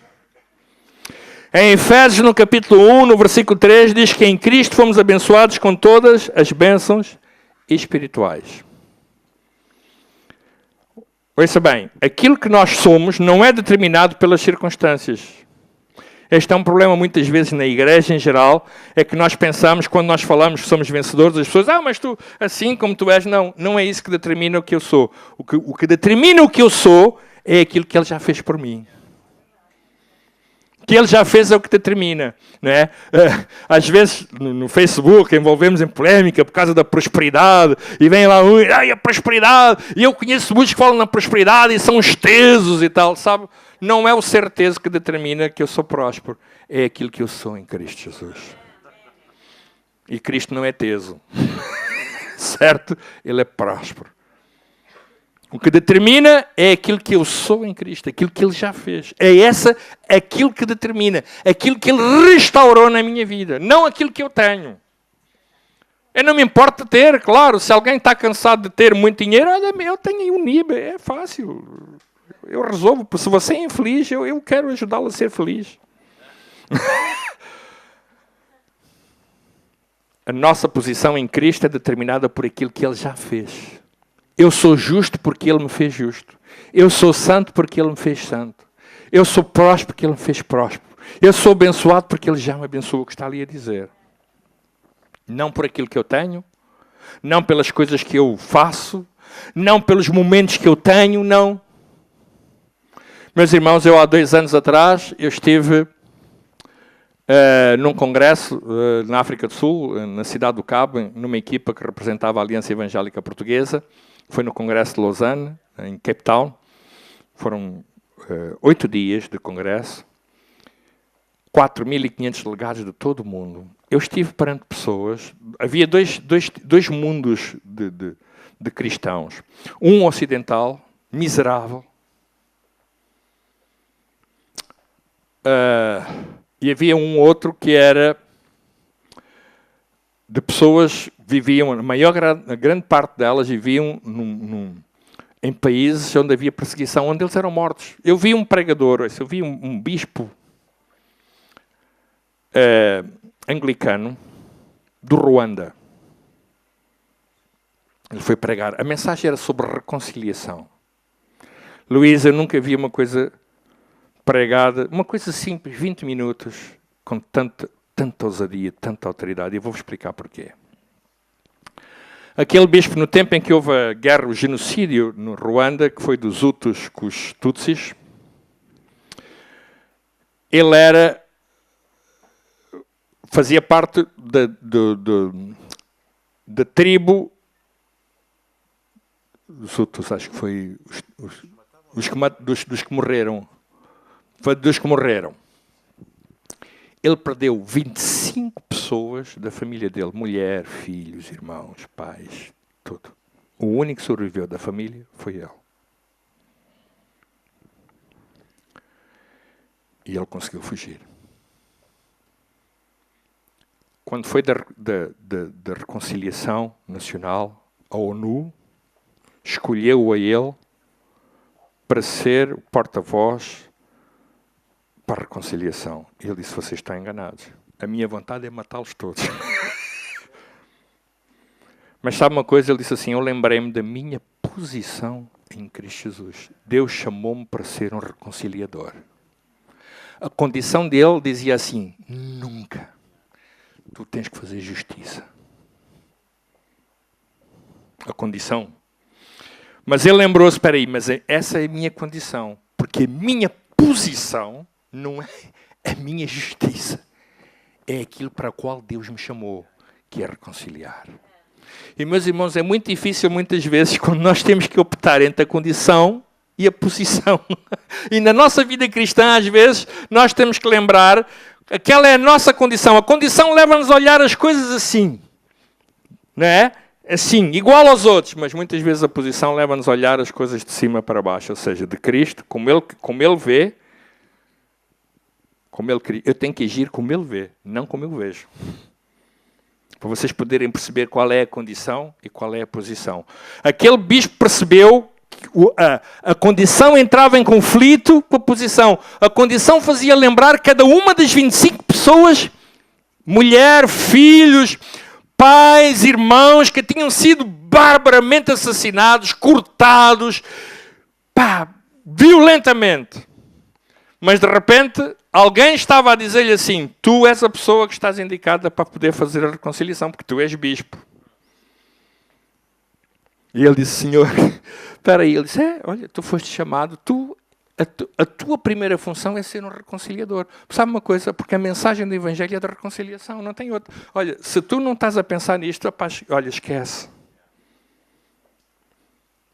Em Efésios, no capítulo 1, no versículo 3, diz que em Cristo fomos abençoados com todas as bênçãos espirituais. Ouça bem, aquilo que nós somos não é determinado pelas circunstâncias. Este é um problema muitas vezes na igreja em geral, é que nós pensamos, quando nós falamos que somos vencedores, as pessoas, mas tu, assim como tu és, não é isso que determina o que eu sou. O que determina o que eu sou é aquilo que Ele já fez por mim. O que Ele já fez é o que determina. Não é? Às vezes, no Facebook, envolvemos em polémica por causa da prosperidade, e vem lá a prosperidade, e eu conheço muitos que falam na prosperidade e são os tesos e tal, sabe? Não é o ser teso que determina que eu sou próspero, é aquilo que eu sou em Cristo Jesus. E Cristo não é teso. Certo? Ele é próspero. O que determina é aquilo que eu sou em Cristo, aquilo que Ele já fez. É aquilo que determina, aquilo que Ele restaurou na minha vida, não aquilo que eu tenho. Eu não me importo ter, claro, se alguém está cansado de ter muito dinheiro, eu tenho aí um NIB, é fácil. Eu resolvo, se você é infeliz, eu quero ajudá-lo a ser feliz. A nossa posição em Cristo é determinada por aquilo que Ele já fez. Eu sou justo porque Ele me fez justo. Eu sou santo porque Ele me fez santo. Eu sou próspero porque Ele me fez próspero. Eu sou abençoado porque Ele já me abençoou, o que está ali a dizer. Não por aquilo que eu tenho, não pelas coisas que eu faço, não pelos momentos que eu tenho, não. Meus irmãos, eu há 2 anos atrás, eu estive num congresso na África do Sul, na cidade do Cabo, numa equipa que representava a Aliança Evangélica Portuguesa. Foi no congresso de Lausanne, em Cape Town. Foram 8 dias de congresso. 4.500 delegados de todo o mundo. Eu estive perante pessoas... Havia dois mundos de cristãos. Um ocidental, miserável. E havia um outro que era de pessoas que viviam, a grande parte delas viviam em países onde havia perseguição, onde eles eram mortos. Eu vi um pregador, eu vi um bispo anglicano do Ruanda. Ele foi pregar. A mensagem era sobre reconciliação. Luís, eu nunca vi uma coisa pregada, uma coisa simples, 20 minutos, com tanta ousadia, tanta autoridade. E eu vou-vos explicar porquê. Aquele bispo, no tempo em que houve a guerra, o genocídio no Ruanda, que foi dos Hutus com os Tutsis, ele fazia parte da tribo dos Hutus, acho que foi dos que morreram. Foi dos que morreram. Ele perdeu 25 pessoas da família dele. Mulher, filhos, irmãos, pais, tudo. O único que sobreviveu da família foi ele. E ele conseguiu fugir. Quando foi da reconciliação nacional, a ONU escolheu a ele para ser o porta-voz para a reconciliação. Ele disse, vocês estão enganados. A minha vontade é matá-los todos. Mas sabe uma coisa? Ele disse assim, eu lembrei-me da minha posição em Cristo Jesus. Deus chamou-me para ser um reconciliador. A condição dele dizia assim, nunca. Tu tens que fazer justiça. A condição. Mas ele lembrou-se, espera aí, mas essa é a minha condição. Porque a minha posição não é a minha justiça. É aquilo para o qual Deus me chamou, que é reconciliar. E, meus irmãos, é muito difícil muitas vezes quando nós temos que optar entre a condição e a posição. E na nossa vida cristã, às vezes, nós temos que lembrar que aquela é a nossa condição. A condição leva-nos a olhar as coisas assim. Não é? Assim, igual aos outros, mas muitas vezes a posição leva-nos a olhar as coisas de cima para baixo, ou seja, de Cristo, como ele vê, como ele queria. Eu tenho que agir como ele vê, não como eu vejo. Para vocês poderem perceber qual é a condição e qual é a posição. Aquele bispo percebeu A condição entrava em conflito com a posição. A condição fazia lembrar cada uma das 25 pessoas, mulher, filhos, pais, irmãos, que tinham sido barbaramente assassinados, cortados, violentamente. Mas de repente, alguém estava a dizer-lhe assim: tu és a pessoa que estás indicada para poder fazer a reconciliação, porque tu és bispo. E ele disse: Senhor, espera aí. Ele disse: olha, tu foste chamado, a tua primeira função é ser um reconciliador. Sabe uma coisa? Porque a mensagem do Evangelho é da reconciliação, não tem outra. Olha, se tu não estás a pensar nisto, rapaz, olha, esquece.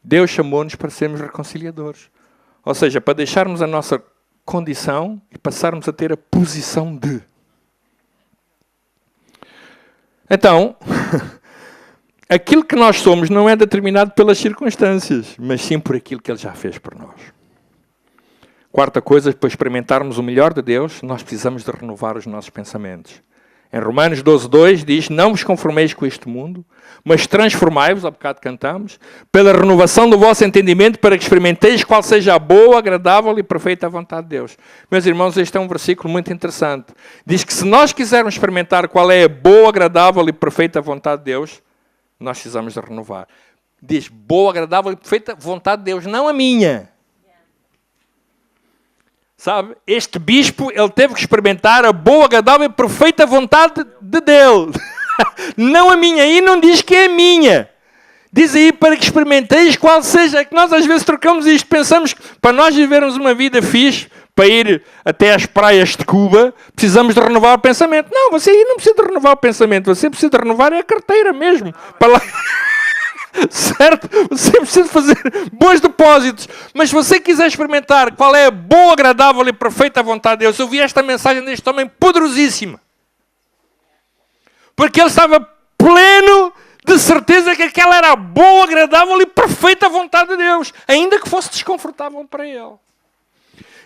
Deus chamou-nos para sermos reconciliadores. Ou seja, para deixarmos a nossa condição e passarmos a ter a posição de. Então, aquilo que nós somos não é determinado pelas circunstâncias, mas sim por aquilo que Ele já fez por nós. Quarta coisa, para experimentarmos o melhor de Deus, nós precisamos de renovar os nossos pensamentos. Em Romanos 12:2 diz: não vos conformeis com este mundo, mas transformai-vos, há bocado cantamos, pela renovação do vosso entendimento, para que experimenteis qual seja a boa, agradável e perfeita vontade de Deus. Meus irmãos, este é um versículo muito interessante. Diz que se nós quisermos experimentar qual é a boa, agradável e perfeita vontade de Deus, nós precisamos de renovar. Diz boa, agradável e perfeita vontade de Deus, não a minha. Sabe? Este bispo, ele teve que experimentar a boa, agradável e perfeita vontade de Deus. Não a minha. Aí não diz que é a minha. Diz aí para que experimenteis qual seja. É que nós às vezes trocamos isto. Pensamos que para nós vivermos uma vida fixe, para ir até às praias de Cuba, precisamos de renovar o pensamento. Não, você aí não precisa de renovar o pensamento. Você precisa de renovar a carteira mesmo. Para lá... Certo? Você precisa fazer bons depósitos. Mas se você quiser experimentar qual é a boa, agradável e perfeita vontade de Deus, eu vi esta mensagem deste homem poderosíssima. Porque ele estava pleno de certeza que aquela era a boa, agradável e perfeita vontade de Deus, ainda que fosse desconfortável para ele.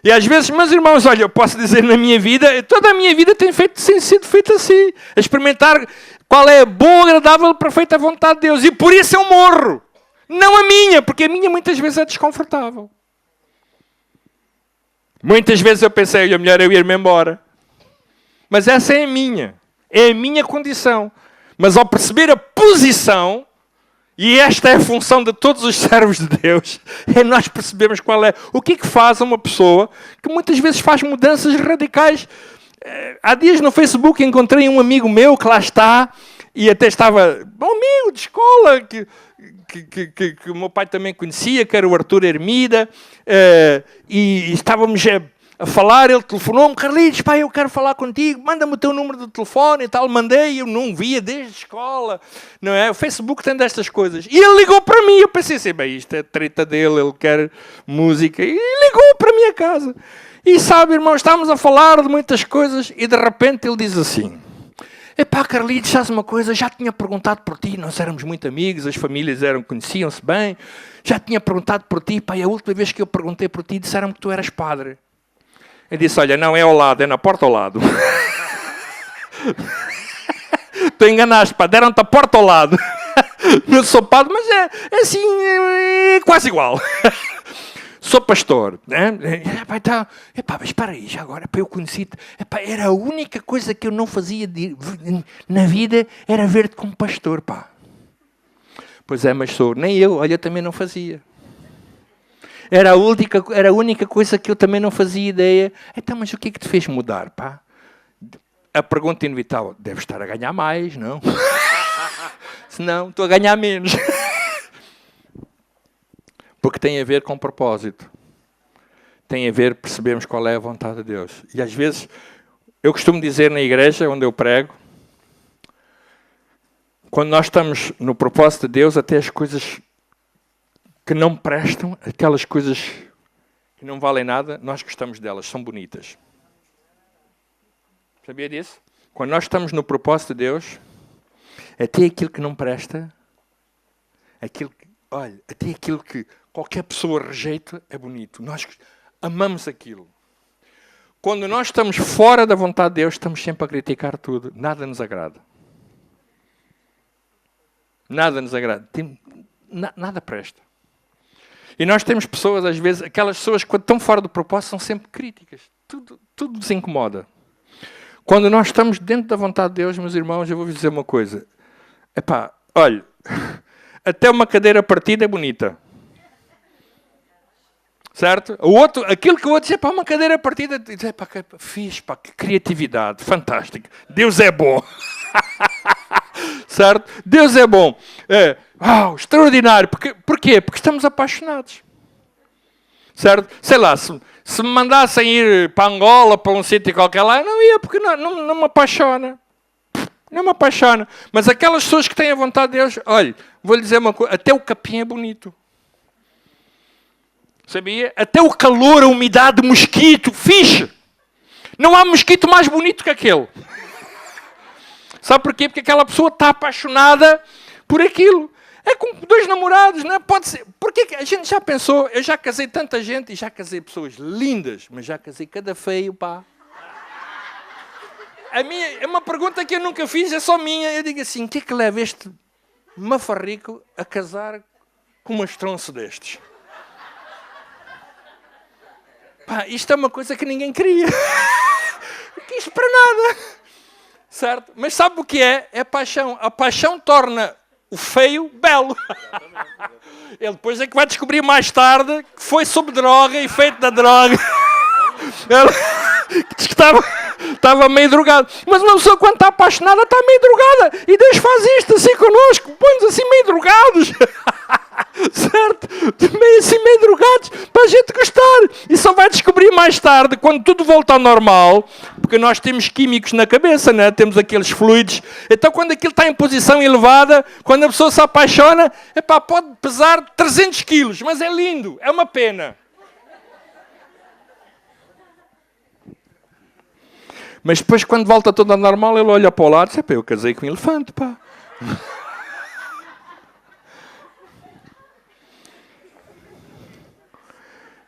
E às vezes, meus irmãos, olha, eu posso dizer na minha vida, toda a minha vida tem sido feita assim, a experimentar qual é a boa, agradável e perfeita vontade de Deus. E por isso eu morro. Não a minha, porque a minha muitas vezes é desconfortável. Muitas vezes eu pensei, olha, melhor eu ir-me embora. Mas essa é a minha. É a minha condição. Mas ao perceber a posição, e esta é a função de todos os servos de Deus, é nós percebermos qual é. O que é que faz uma pessoa que muitas vezes faz mudanças radicais. Há dias no Facebook encontrei um amigo meu que lá está, e até estava um amigo de escola, que o meu pai também conhecia, que era o Arthur Hermida, e estávamos a falar, ele telefonou-me: Carlitos, pai, eu quero falar contigo, manda-me o teu número de telefone e tal. Mandei, eu não via desde a escola, não é? O Facebook tem destas coisas. E ele ligou para mim, eu pensei assim, bem, isto é treta dele, ele quer música, e ligou para a minha casa. E sabe, irmão, estávamos a falar de muitas coisas e de repente ele diz assim: epá, Carlitos, sabes uma coisa? Já tinha perguntado por ti, nós éramos muito amigos, as famílias conheciam-se bem, já tinha perguntado por ti, pá, e a última vez que eu perguntei por ti disseram que tu eras padre. Eu disse: olha, não é ao lado, é na porta ao lado. Tu enganaste, pá, deram-te a porta ao lado. Não sou padre, mas é assim, é quase igual. Sou pastor. Né? Epá, mas espera aí, já agora, eu conheci-te. Epá, era a única coisa que eu não fazia na vida, era ver-te como pastor, pá. Pois é, mas sou. Nem eu, olha, também não fazia. Era a única coisa que eu também não fazia ideia. Então, mas o que é que te fez mudar, pá? A pergunta inevitável: deve estar a ganhar mais, não? Se não, estou a ganhar menos. Porque tem a ver com propósito. Tem a ver, percebemos qual é a vontade de Deus. E às vezes, eu costumo dizer na igreja onde eu prego, quando nós estamos no propósito de Deus, até as coisas que não prestam, aquelas coisas que não valem nada, nós gostamos delas, são bonitas. Sabia disso? Quando nós estamos no propósito de Deus, até aquilo que não presta, até aquilo que qualquer pessoa rejeita, é bonito. Nós amamos aquilo. Quando nós estamos fora da vontade de Deus, estamos sempre a criticar tudo. Nada nos agrada. Nada nos agrada. Nada presta. E nós temos pessoas, às vezes, aquelas pessoas que quando estão fora do propósito são sempre críticas. Tudo nos incomoda. Quando nós estamos dentro da vontade de Deus, meus irmãos, eu vou-vos dizer uma coisa. Epá, olha, até uma cadeira partida é bonita. Certo? Aquilo que o outro diz, pá, uma cadeira partida, diz, pá, fixe, pá, que criatividade, fantástico. Deus é bom. Certo? Deus é bom. Uau, extraordinário. Porquê? Porque estamos apaixonados. Certo? Sei lá, se me mandassem ir para Angola, para um sítio qualquer lá, eu não ia, porque não me apaixona. Não me apaixona. Mas aquelas pessoas que têm a vontade de Deus, olha, vou-lhe dizer uma coisa, até o capim é bonito. Sabia? Até o calor, a umidade, o mosquito, fixe. Não há mosquito mais bonito que aquele. Sabe porquê? Porque aquela pessoa está apaixonada por aquilo. É como dois namorados, não é? Pode ser. Porque a gente já pensou, eu já casei tanta gente e já casei pessoas lindas, mas já casei cada feio, pá. É uma pergunta que eu nunca fiz, é só minha. Eu digo assim, o que é que leva este mafarrico a casar com um estronço destes? Pá, isto é uma coisa que ninguém queria. Não quis para nada. Certo? Mas sabe o que é? É paixão. A paixão torna o feio belo. Ele depois é que vai descobrir mais tarde que foi sob droga e feito da droga. Ele diz que estava meio drogado. Mas uma pessoa quando está apaixonada está meio drogada. E Deus faz isto assim connosco. Põe-nos assim meio drogados. Certo? Meio drogados para a gente gostar. E só vai descobrir mais tarde, quando tudo volta ao normal, porque nós temos químicos na cabeça, né? Temos aqueles fluidos. Então quando aquilo está em posição elevada, quando a pessoa se apaixona, epá, pode pesar 300 quilos, mas é lindo, é uma pena. Mas depois quando volta tudo ao normal, ele olha para o lado e diz, eu casei com um elefante, pá.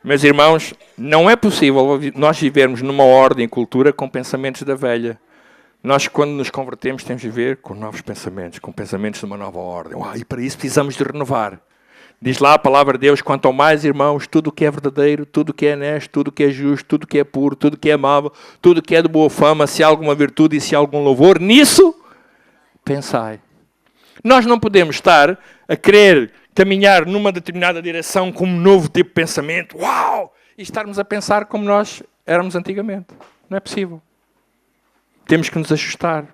Meus irmãos, não é possível nós vivermos numa ordem e cultura com pensamentos da velha. Nós, quando nos convertemos, temos de viver com novos pensamentos, com pensamentos de uma nova ordem. E para isso precisamos de renovar. Diz lá a palavra de Deus, quanto ao mais, irmãos, tudo o que é verdadeiro, tudo o que é honesto, tudo o que é justo, tudo o que é puro, tudo o que é amável, tudo o que é de boa fama, se há alguma virtude e se há algum louvor, nisso pensai. Nós não podemos estar a querer caminhar numa determinada direção com um novo tipo de pensamento, uau! E estarmos a pensar como nós éramos antigamente. Não é possível. Temos que nos ajustar.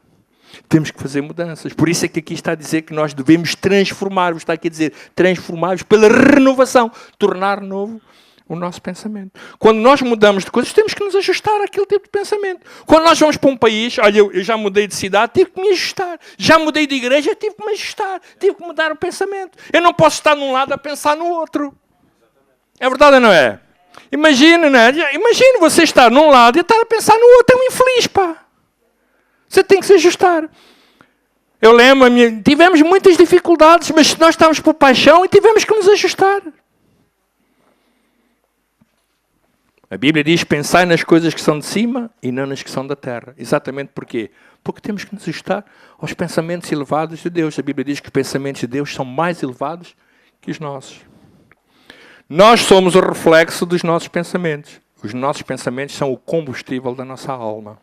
Temos que fazer mudanças. Por isso é que aqui está a dizer que nós devemos transformar-vos. Está aqui a dizer, transformar-vos pela renovação. Tornar novo o nosso pensamento. Quando nós mudamos de coisas, temos que nos ajustar àquele tipo de pensamento. Quando nós vamos para um país, olha, eu já mudei de cidade, tive que me ajustar. Já mudei de igreja, tive que me ajustar. Tive que mudar o pensamento. Eu não posso estar num lado a pensar no outro. É verdade ou não é? Imagina, não é? Imagina você estar num lado e estar a pensar no outro. É um infeliz, pá. Você tem que se ajustar. Eu lembro, tivemos muitas dificuldades, mas nós estávamos por paixão e tivemos que nos ajustar. A Bíblia diz, pensai nas coisas que são de cima e não nas que são da terra. Exatamente porquê? Porque temos que nos ajustar aos pensamentos elevados de Deus. A Bíblia diz que os pensamentos de Deus são mais elevados que os nossos. Nós somos o reflexo dos nossos pensamentos. Os nossos pensamentos são o combustível da nossa alma.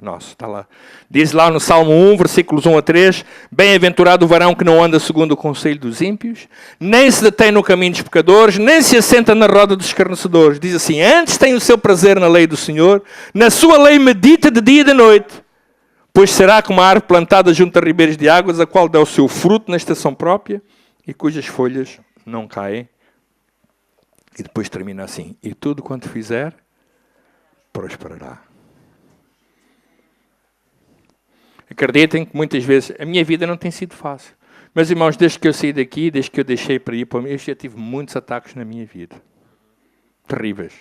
Nossa, está lá. Diz lá no Salmo 1, versículos 1 a 3, bem-aventurado o varão que não anda segundo o conselho dos ímpios, nem se detém no caminho dos pecadores, nem se assenta na roda dos escarnecedores. Diz assim, antes tem o seu prazer na lei do Senhor, na sua lei medita de dia e de noite, pois será como a árvore plantada junto a ribeiros de águas, a qual dá o seu fruto na estação própria, e cujas folhas não caem. E depois termina assim, e tudo quanto fizer, prosperará. Acreditem que muitas vezes a minha vida não tem sido fácil. Meus irmãos, desde que eu saí daqui, desde que eu deixei para ir para mim, eu já tive muitos ataques na minha vida. Terríveis.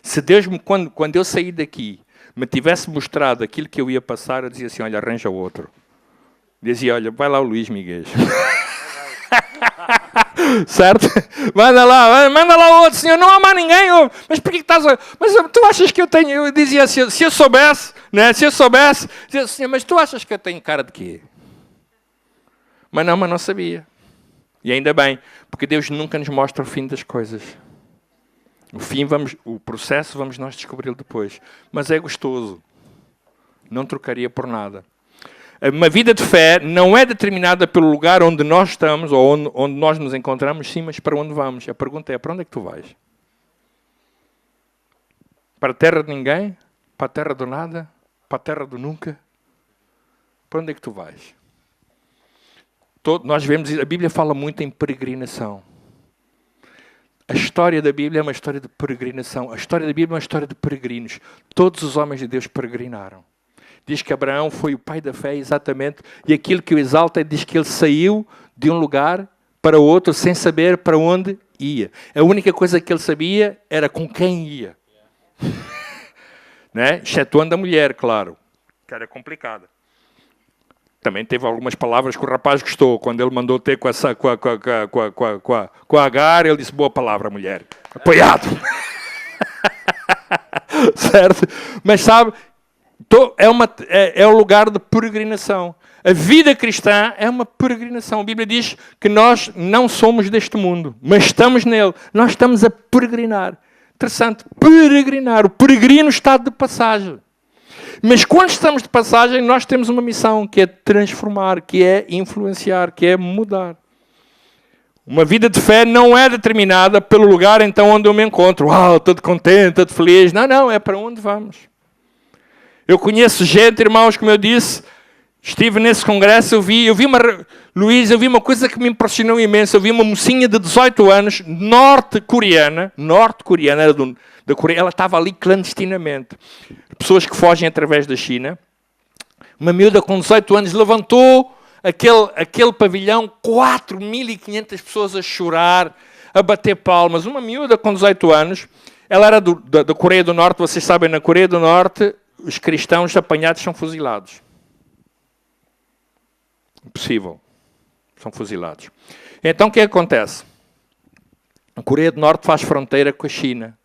Se Deus, quando eu saí daqui, me tivesse mostrado aquilo que eu ia passar, eu dizia assim, olha, arranja outro. Dizia, olha, vai lá o Luís Miguel. Certo? Manda lá outro, senhor, não há mais ninguém. Oh, mas por que estás a... Mas tu achas que eu tenho... Eu dizia assim, se eu soubesse, né? Se eu soubesse, dizia assim, mas tu achas que eu tenho cara de quê? Mas não sabia. E ainda bem, Porque Deus nunca nos mostra o fim das coisas. O processo vamos nós descobri-lo depois. Mas é gostoso. Não trocaria por nada. Uma vida de fé não é determinada pelo lugar onde nós estamos, ou onde nós nos encontramos, sim, mas para onde vamos. A pergunta é, para onde é que tu vais? Para a terra de ninguém? Para a terra do nada? Para a terra do nunca? Para onde é que tu vais? Nós vemos, a Bíblia fala muito em peregrinação. A história da Bíblia é uma história de peregrinação. A história da Bíblia é uma história de peregrinos. Todos os homens de Deus peregrinaram. Diz que Abraão foi o pai da fé, exatamente, e aquilo que o exalta diz que ele saiu de um lugar para outro sem saber para onde ia. A única coisa que ele sabia era com quem ia. Né? Excetuando a mulher, claro, que era complicada. Também teve algumas palavras que o rapaz gostou. Quando ele mandou ter com a Agar, ele disse, boa palavra, mulher. Apoiado. Certo? Mas sabe, é um lugar de peregrinação. A vida cristã é uma peregrinação. A Bíblia diz que nós não somos deste mundo, mas estamos nele. Nós estamos a peregrinar. Interessante, peregrinar. O peregrino está de passagem. Mas quando estamos de passagem, nós temos uma missão, que é transformar, que é influenciar, que é mudar. Uma vida de fé não é determinada pelo lugar então onde eu me encontro. Uau, todo contente, todo feliz. Não, é para onde vamos. Eu conheço gente, irmãos, como eu disse, estive nesse congresso, eu vi uma coisa que me impressionou imenso. Eu vi uma mocinha de 18 anos, norte-coreana, era da Coreia, ela estava ali clandestinamente. Pessoas que fogem através da China. Uma miúda com 18 anos levantou aquele pavilhão, 4.500 pessoas a chorar, a bater palmas. Uma miúda com 18 anos, ela era da Coreia do Norte. Vocês sabem, na Coreia do Norte, os cristãos apanhados são fuzilados. Impossível. São fuzilados. Então, o que acontece? A Coreia do Norte faz fronteira com a China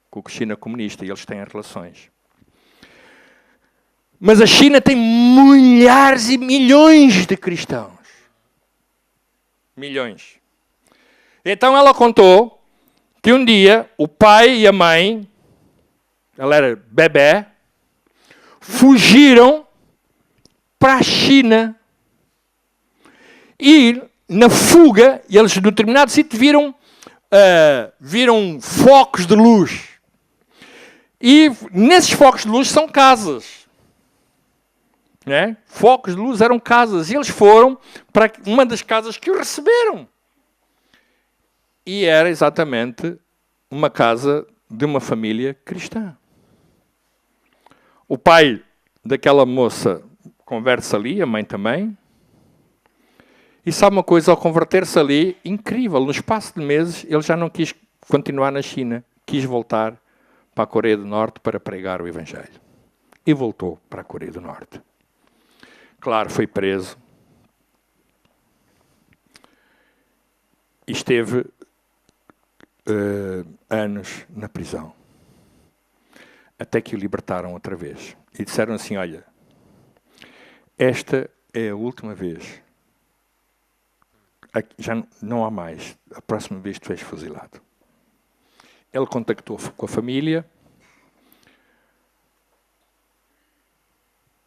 comunista, e eles têm relações. Mas a China tem milhares e milhões de cristãos. Milhões. Então ela contou que um dia o pai e a mãe, ela era bebé, fugiram para a China. E na fuga, eles, no determinado sítio, viram focos de luz. E nesses focos de luz são casas. Né? Focos de luz eram casas. E eles foram para uma das casas que o receberam. E era exatamente uma casa de uma família cristã. O pai daquela moça converte-se ali, a mãe também. E sabe uma coisa, ao converter-se ali, incrível, no espaço de meses, ele já não quis continuar na China. Quis voltar para a Coreia do Norte para pregar o Evangelho. E voltou para a Coreia do Norte. Claro, foi preso. E esteve anos na prisão. Até que o libertaram outra vez. E disseram assim, olha, esta é a última vez. Já não há mais. A próxima vez tu és fuzilado. Ele contactou com a família.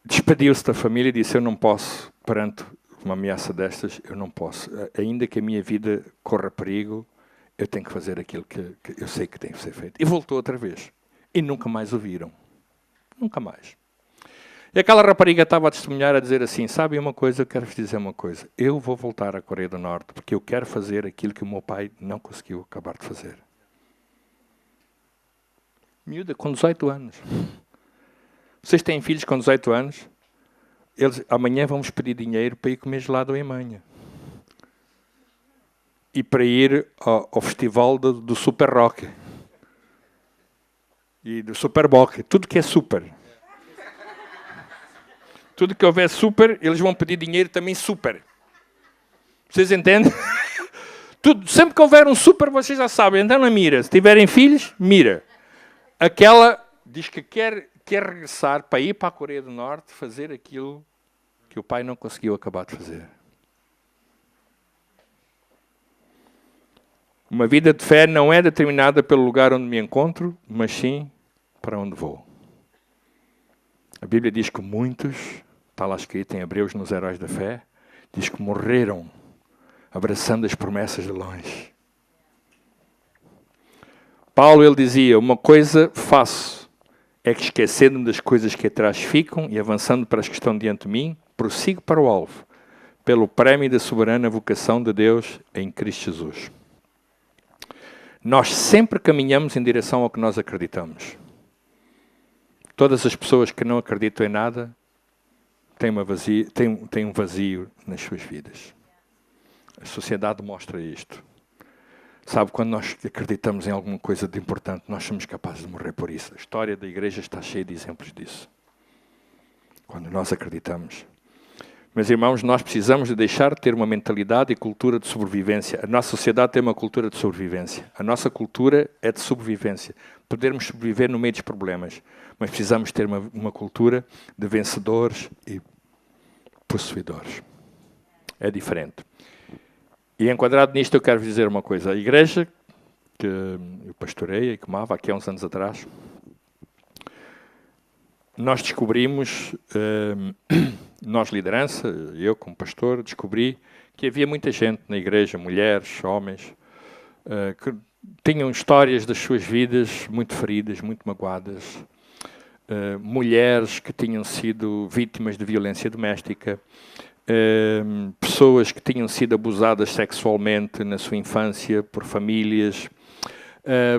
Despediu-se da família e disse, eu não posso, perante uma ameaça destas, eu não posso. Ainda que a minha vida corra perigo, eu tenho que fazer aquilo que eu sei que tem que ser feito. E voltou outra vez. E nunca mais o viram. Nunca mais. E aquela rapariga estava a testemunhar, a dizer assim, sabe uma coisa, eu quero-vos dizer uma coisa. Eu vou voltar à Coreia do Norte, porque eu quero fazer aquilo que o meu pai não conseguiu acabar de fazer. Miúda, com 18 anos. Vocês têm filhos com 18 anos? Eles, amanhã vamos pedir dinheiro para ir comer gelado em manhã. E para ir ao festival do Super Rock. E do Super Bock. Tudo que é super. Tudo que houver super, eles vão pedir dinheiro também super. Vocês entendem? Sempre que houver um super, vocês já sabem. Então na mira. Se tiverem filhos, mira. Aquela diz que quer regressar para ir para a Coreia do Norte, fazer aquilo que o pai não conseguiu acabar de fazer. Uma vida de fé não é determinada pelo lugar onde me encontro, mas sim para onde vou. A Bíblia diz que muitos, está lá escrito em Hebreus nos Heróis da Fé, diz que morreram abraçando as promessas de longe. Paulo, ele dizia, uma coisa faço, é que esquecendo-me das coisas que atrás ficam e avançando para as que estão diante de mim, prossigo para o alvo, pelo prémio da soberana vocação de Deus em Cristo Jesus. Nós sempre caminhamos em direção ao que nós acreditamos. Todas as pessoas que não acreditam em nada têm um vazio nas suas vidas. A sociedade mostra isto. Sabe, quando nós acreditamos em alguma coisa de importante, nós somos capazes de morrer por isso. A história da igreja está cheia de exemplos disso. Quando nós acreditamos. Meus irmãos, nós precisamos de deixar de ter uma mentalidade e cultura de sobrevivência. A nossa sociedade tem uma cultura de sobrevivência. A nossa cultura é de sobrevivência. Podermos sobreviver no meio dos problemas. Mas precisamos ter uma cultura de vencedores e possuidores. É diferente. E enquadrado nisto eu quero dizer uma coisa. A igreja que eu pastorei e comava aqui há uns anos atrás, nós descobrimos, nós liderança, eu como pastor, descobri que havia muita gente na igreja, mulheres, homens, que tinham histórias das suas vidas muito feridas, muito magoadas, mulheres que tinham sido vítimas de violência doméstica, pessoas que tinham sido abusadas sexualmente na sua infância por famílias,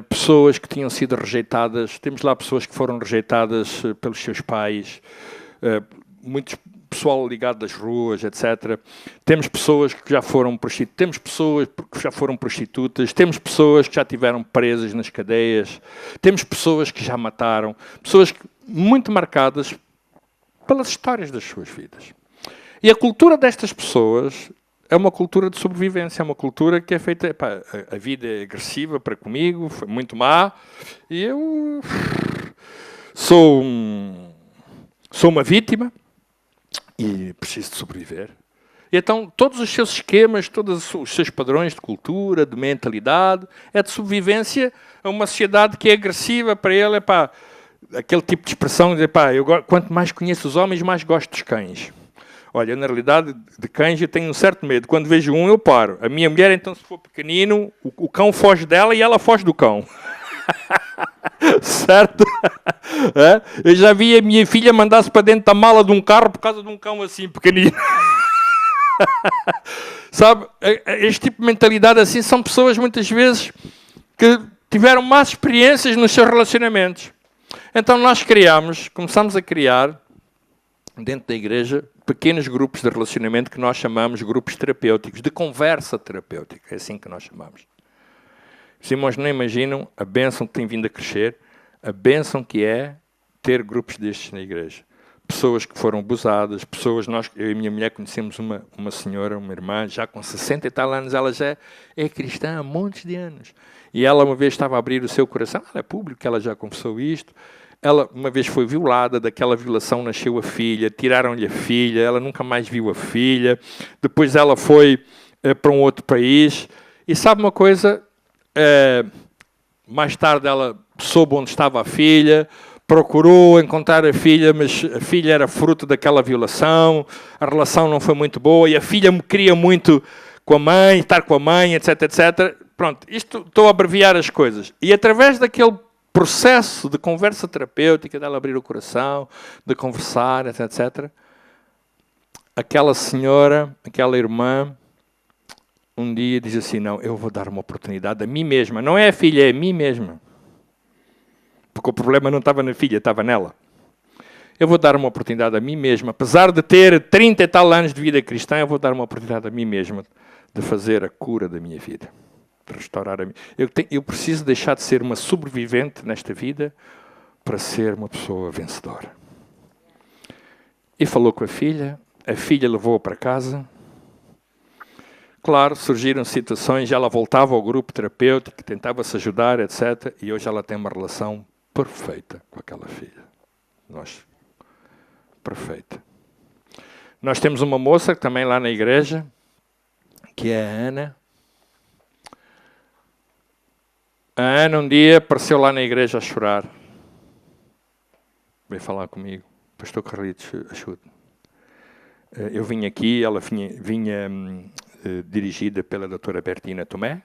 pessoas que tinham sido rejeitadas. Temos lá pessoas que foram rejeitadas pelos seus pais, muitos pessoal ligado das ruas, etc. Temos pessoas que já foram prostitutas, temos pessoas que já foram prostitutas, temos pessoas que já tiveram presas nas cadeias, temos pessoas que já mataram, pessoas muito marcadas pelas histórias das suas vidas. E a cultura destas pessoas é uma cultura de sobrevivência, é uma cultura que é feita... Epá, a vida é agressiva para comigo, foi muito má, e eu sou uma vítima e preciso de sobreviver. E então, todos os seus esquemas, todos os seus padrões de cultura, de mentalidade, é de sobrevivência a uma sociedade que é agressiva para ele. Epá, aquele tipo de expressão de, epá, quanto mais conheço os homens, mais gosto dos cães. Olha, na realidade, de cães eu tenho um certo medo. Quando vejo um, eu paro. A minha mulher, então, se for pequenino, o cão foge dela e ela foge do cão. Certo? Eu já vi a minha filha mandar-se para dentro da mala de um carro por causa de um cão assim, pequenino. Sabe? Este tipo de mentalidade assim são pessoas, muitas vezes, que tiveram más experiências nos seus relacionamentos. Então nós começamos a criar, dentro da igreja, pequenos grupos de relacionamento que nós chamamos grupos terapêuticos, de conversa terapêutica, é assim que nós chamamos. Os irmãos não imaginam a bênção que tem vindo a crescer, a bênção que é ter grupos destes na igreja. Pessoas que foram abusadas, eu e minha mulher conhecemos uma senhora, uma irmã, já com 60 e tal anos, ela já é cristã há montes de anos. E ela uma vez estava a abrir o seu coração, ela é público, ela já confessou isto. Ela uma vez foi violada, daquela violação nasceu a filha, tiraram-lhe a filha, ela nunca mais viu a filha. Depois ela foi para um outro país. E sabe uma coisa? Mais tarde ela soube onde estava a filha, procurou encontrar a filha, mas a filha era fruto daquela violação, a relação não foi muito boa e a filha me queria muito com a mãe, estar com a mãe, etc, etc. Pronto, isto estou a abreviar as coisas. E através daquele processo de conversa terapêutica, dela abrir o coração, de conversar, etc, etc, aquela senhora, aquela irmã, um dia diz assim, não, eu vou dar uma oportunidade a mim mesma. Não é a filha, é a mim mesma. Porque o problema não estava na filha, estava nela. Eu vou dar uma oportunidade a mim mesma. Apesar de ter 30 e tal anos de vida cristã, eu vou dar uma oportunidade a mim mesma de fazer a cura da minha vida. De restaurar a minha... Eu preciso deixar de ser uma sobrevivente nesta vida para ser uma pessoa vencedora. E falou com a filha levou-a para casa. Claro, surgiram situações, ela voltava ao grupo terapêutico, tentava-se ajudar, etc. E hoje ela tem uma relação perfeita com aquela filha. Perfeita. Nós temos uma moça também lá na igreja, que é a Ana. A Ana um dia apareceu lá na igreja a chorar. Veio falar comigo. Pastor Carlitos, ajude-me. Eu vim aqui, ela vinha dirigida pela doutora Bertina Tomé.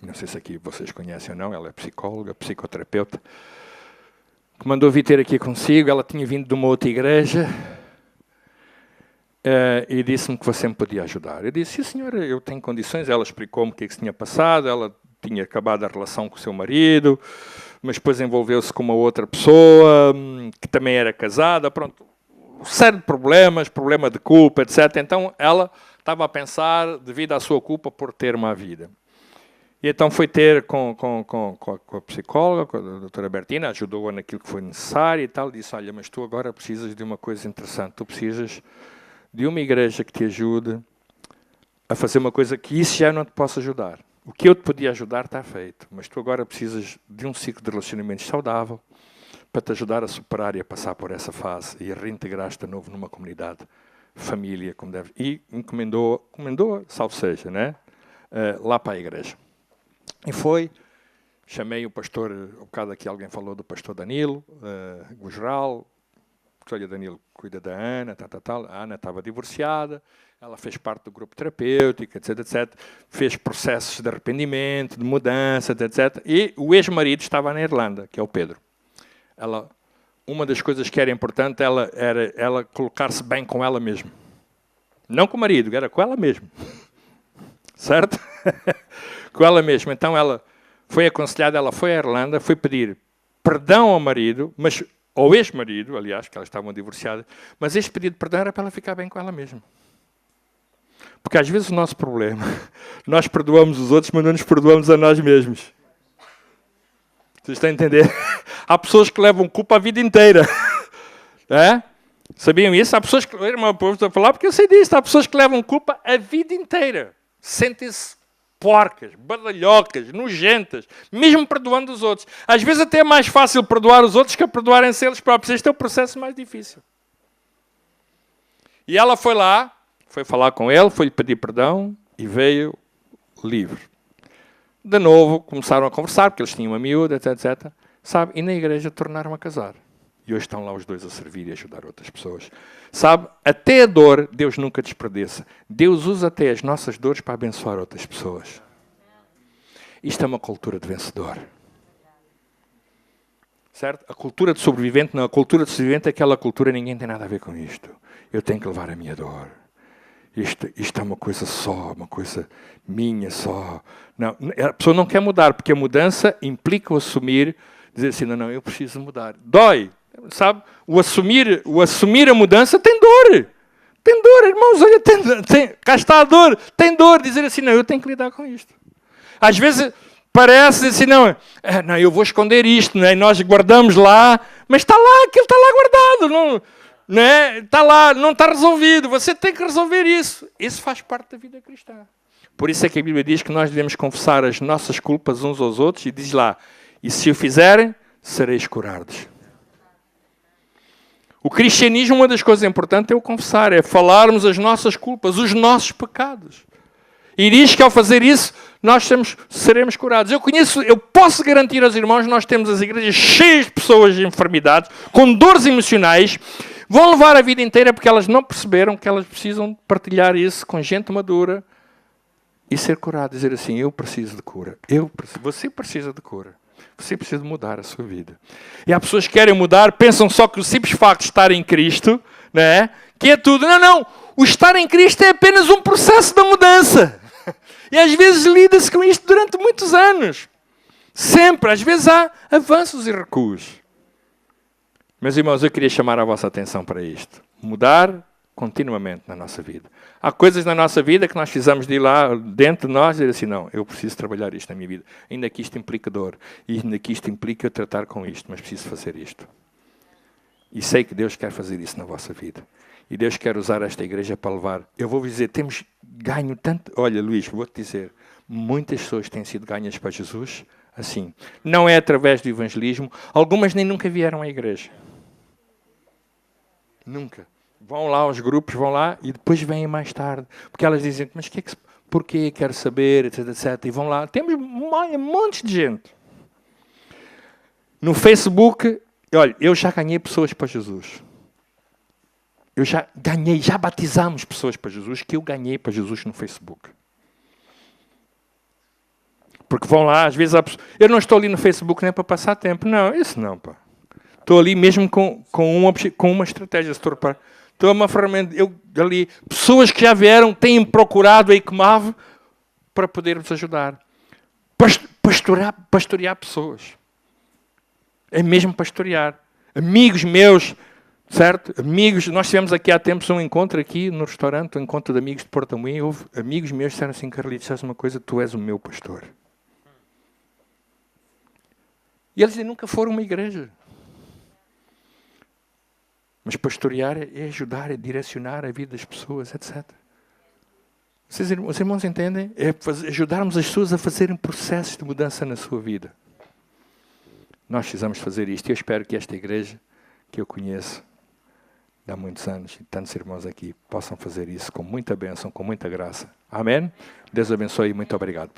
Não sei se aqui vocês conhecem ou não, ela é psicóloga, psicoterapeuta. Que mandou vir ter aqui consigo, ela tinha vindo de uma outra igreja e disse-me que você me podia ajudar. Eu disse, sim senhora, eu tenho condições. Ela explicou-me o que se tinha passado, ela tinha acabado a relação com o seu marido, mas depois envolveu-se com uma outra pessoa que também era casada, pronto, sério de problemas, problema de culpa, etc. Então ela estava a pensar devido à sua culpa por ter uma vida. E então foi ter com a psicóloga, com a doutora Bertina, ajudou-a naquilo que foi necessário e tal, disse, olha, mas tu agora precisas de uma coisa interessante, tu precisas de uma igreja que te ajude a fazer uma coisa que isso já não te posso ajudar. O que eu te podia ajudar está feito, mas tu agora precisas de um ciclo de relacionamentos saudável para te ajudar a superar e a passar por essa fase e a reintegrar-te de novo numa comunidade, família, como deve. E encomendou, salvo seja, né? Lá para a igreja. E foi, chamei o pastor, um bocado aqui alguém falou do pastor Danilo, o geral, olha, Danilo cuida da Ana, tal. A Ana estava divorciada, ela fez parte do grupo terapêutico, etc. Fez processos de arrependimento, de mudança, etc. E o ex-marido estava na Irlanda, que é o Pedro. Uma das coisas que era importante era ela colocar-se bem com ela mesma. Não com o marido, era com ela mesma. Certo? Com ela mesma. Então ela foi aconselhada, ela foi à Irlanda, foi pedir perdão ao marido, mas ao ex-marido, aliás, que elas estavam divorciadas, mas este pedido de perdão era para ela ficar bem com ela mesma. Porque às vezes o nosso problema, nós perdoamos os outros, mas não nos perdoamos a nós mesmos. Vocês estão a entender? Há pessoas que levam culpa a vida inteira. É? Sabiam isso? Há pessoas que... Irmão, estou a falar porque eu sei disso. Há pessoas que levam culpa a vida inteira. Sentem-se porcas, badalhocas, nojentas, mesmo perdoando os outros. Às vezes até é mais fácil perdoar os outros que a perdoarem-se eles próprios. Este é o processo mais difícil. E ela foi lá, foi falar com ele, foi-lhe pedir perdão e veio livre. De novo, começaram a conversar, porque eles tinham uma miúda, etc. Sabe? E na igreja tornaram a casar. E hoje estão lá os dois a servir e a ajudar outras pessoas. Sabe? Até a dor, Deus nunca desperdiça. Deus usa até as nossas dores para abençoar outras pessoas. Isto é uma cultura de vencedor. Certo? A cultura de sobrevivente não. A cultura de sobrevivente é aquela cultura, ninguém tem nada a ver com isto. Eu tenho que levar a minha dor. Isto é uma coisa só, uma coisa minha só. Não, a pessoa não quer mudar, porque a mudança implica o assumir, dizer assim, não, eu preciso mudar. Dói, sabe? O assumir a mudança tem dor. Tem dor, irmãos, olha, cá está a dor. Tem dor, dizer assim, não, eu tenho que lidar com isto. Às vezes parece assim, não, eu vou esconder isto, né? E nós guardamos lá, mas está lá, aquilo está lá guardado, não é? Está lá, não está resolvido. Você tem que resolver isso. Isso faz parte da vida cristã. Por isso é que a Bíblia diz que nós devemos confessar as nossas culpas uns aos outros e diz lá, e se o fizerem, sereis curados. O cristianismo, uma das coisas importantes é o confessar, é falarmos as nossas culpas, os nossos pecados. E diz que ao fazer isso, nós seremos curados. Eu posso garantir aos irmãos, nós temos as igrejas cheias de pessoas de enfermidades, com dores emocionais, vão levar a vida inteira porque elas não perceberam que elas precisam partilhar isso com gente madura e ser curado. Dizer assim, eu preciso de cura. Você precisa de cura. Você precisa mudar a sua vida. E há pessoas que querem mudar, pensam só que o simples facto de estar em Cristo, né, que é tudo. Não. O estar em Cristo é apenas um processo da mudança. E às vezes lida-se com isto durante muitos anos. Sempre. Às vezes há avanços e recuos. Meus irmãos, eu queria chamar a vossa atenção para isto. Mudar continuamente na nossa vida. Há coisas na nossa vida que nós precisamos de ir lá dentro de nós e dizer assim, não, eu preciso trabalhar isto na minha vida. Ainda que isto implica dor. E ainda que isto implica eu tratar com isto. Mas preciso fazer isto. E sei que Deus quer fazer isso na vossa vida. E Deus quer usar esta igreja para levar. Eu vou dizer, temos ganho tanto... Olha, Luís, vou-te dizer, muitas pessoas têm sido ganhas para Jesus assim. Não é através do evangelismo. Algumas nem nunca vieram à igreja. Nunca. Vão lá aos grupos, vão lá e depois vêm mais tarde. Porque elas dizem, mas porquê, quero saber, etc, etc. E vão lá. Temos um monte de gente. No Facebook, olha, eu já ganhei pessoas para Jesus. Eu já batizamos pessoas para Jesus, que eu ganhei para Jesus no Facebook. Porque vão lá, às vezes, eu não estou ali no Facebook nem para passar tempo. Não, isso não, pá. Estou ali mesmo com uma estratégia. Estou uma ferramenta. Ali, pessoas que já vieram, têm procurado a ICMAV para poder-vos ajudar. Pastorear pessoas. É mesmo pastorear. Amigos meus, certo? Amigos, nós tivemos aqui há tempos um encontro aqui no restaurante, um encontro de amigos de Porto Amorim. Houve amigos meus que disseram assim, Carlitos, sabes uma coisa? Tu és o meu pastor. E eles nunca foram uma igreja. Mas pastorear é ajudar, é direcionar a vida das pessoas, etc. Os irmãos entendem? É ajudarmos as pessoas a fazerem processos de mudança na sua vida. Nós precisamos fazer isto. E eu espero que esta igreja, que eu conheço há muitos anos, e tantos irmãos aqui, possam fazer isso com muita bênção, com muita graça. Amém? Deus abençoe e muito obrigado.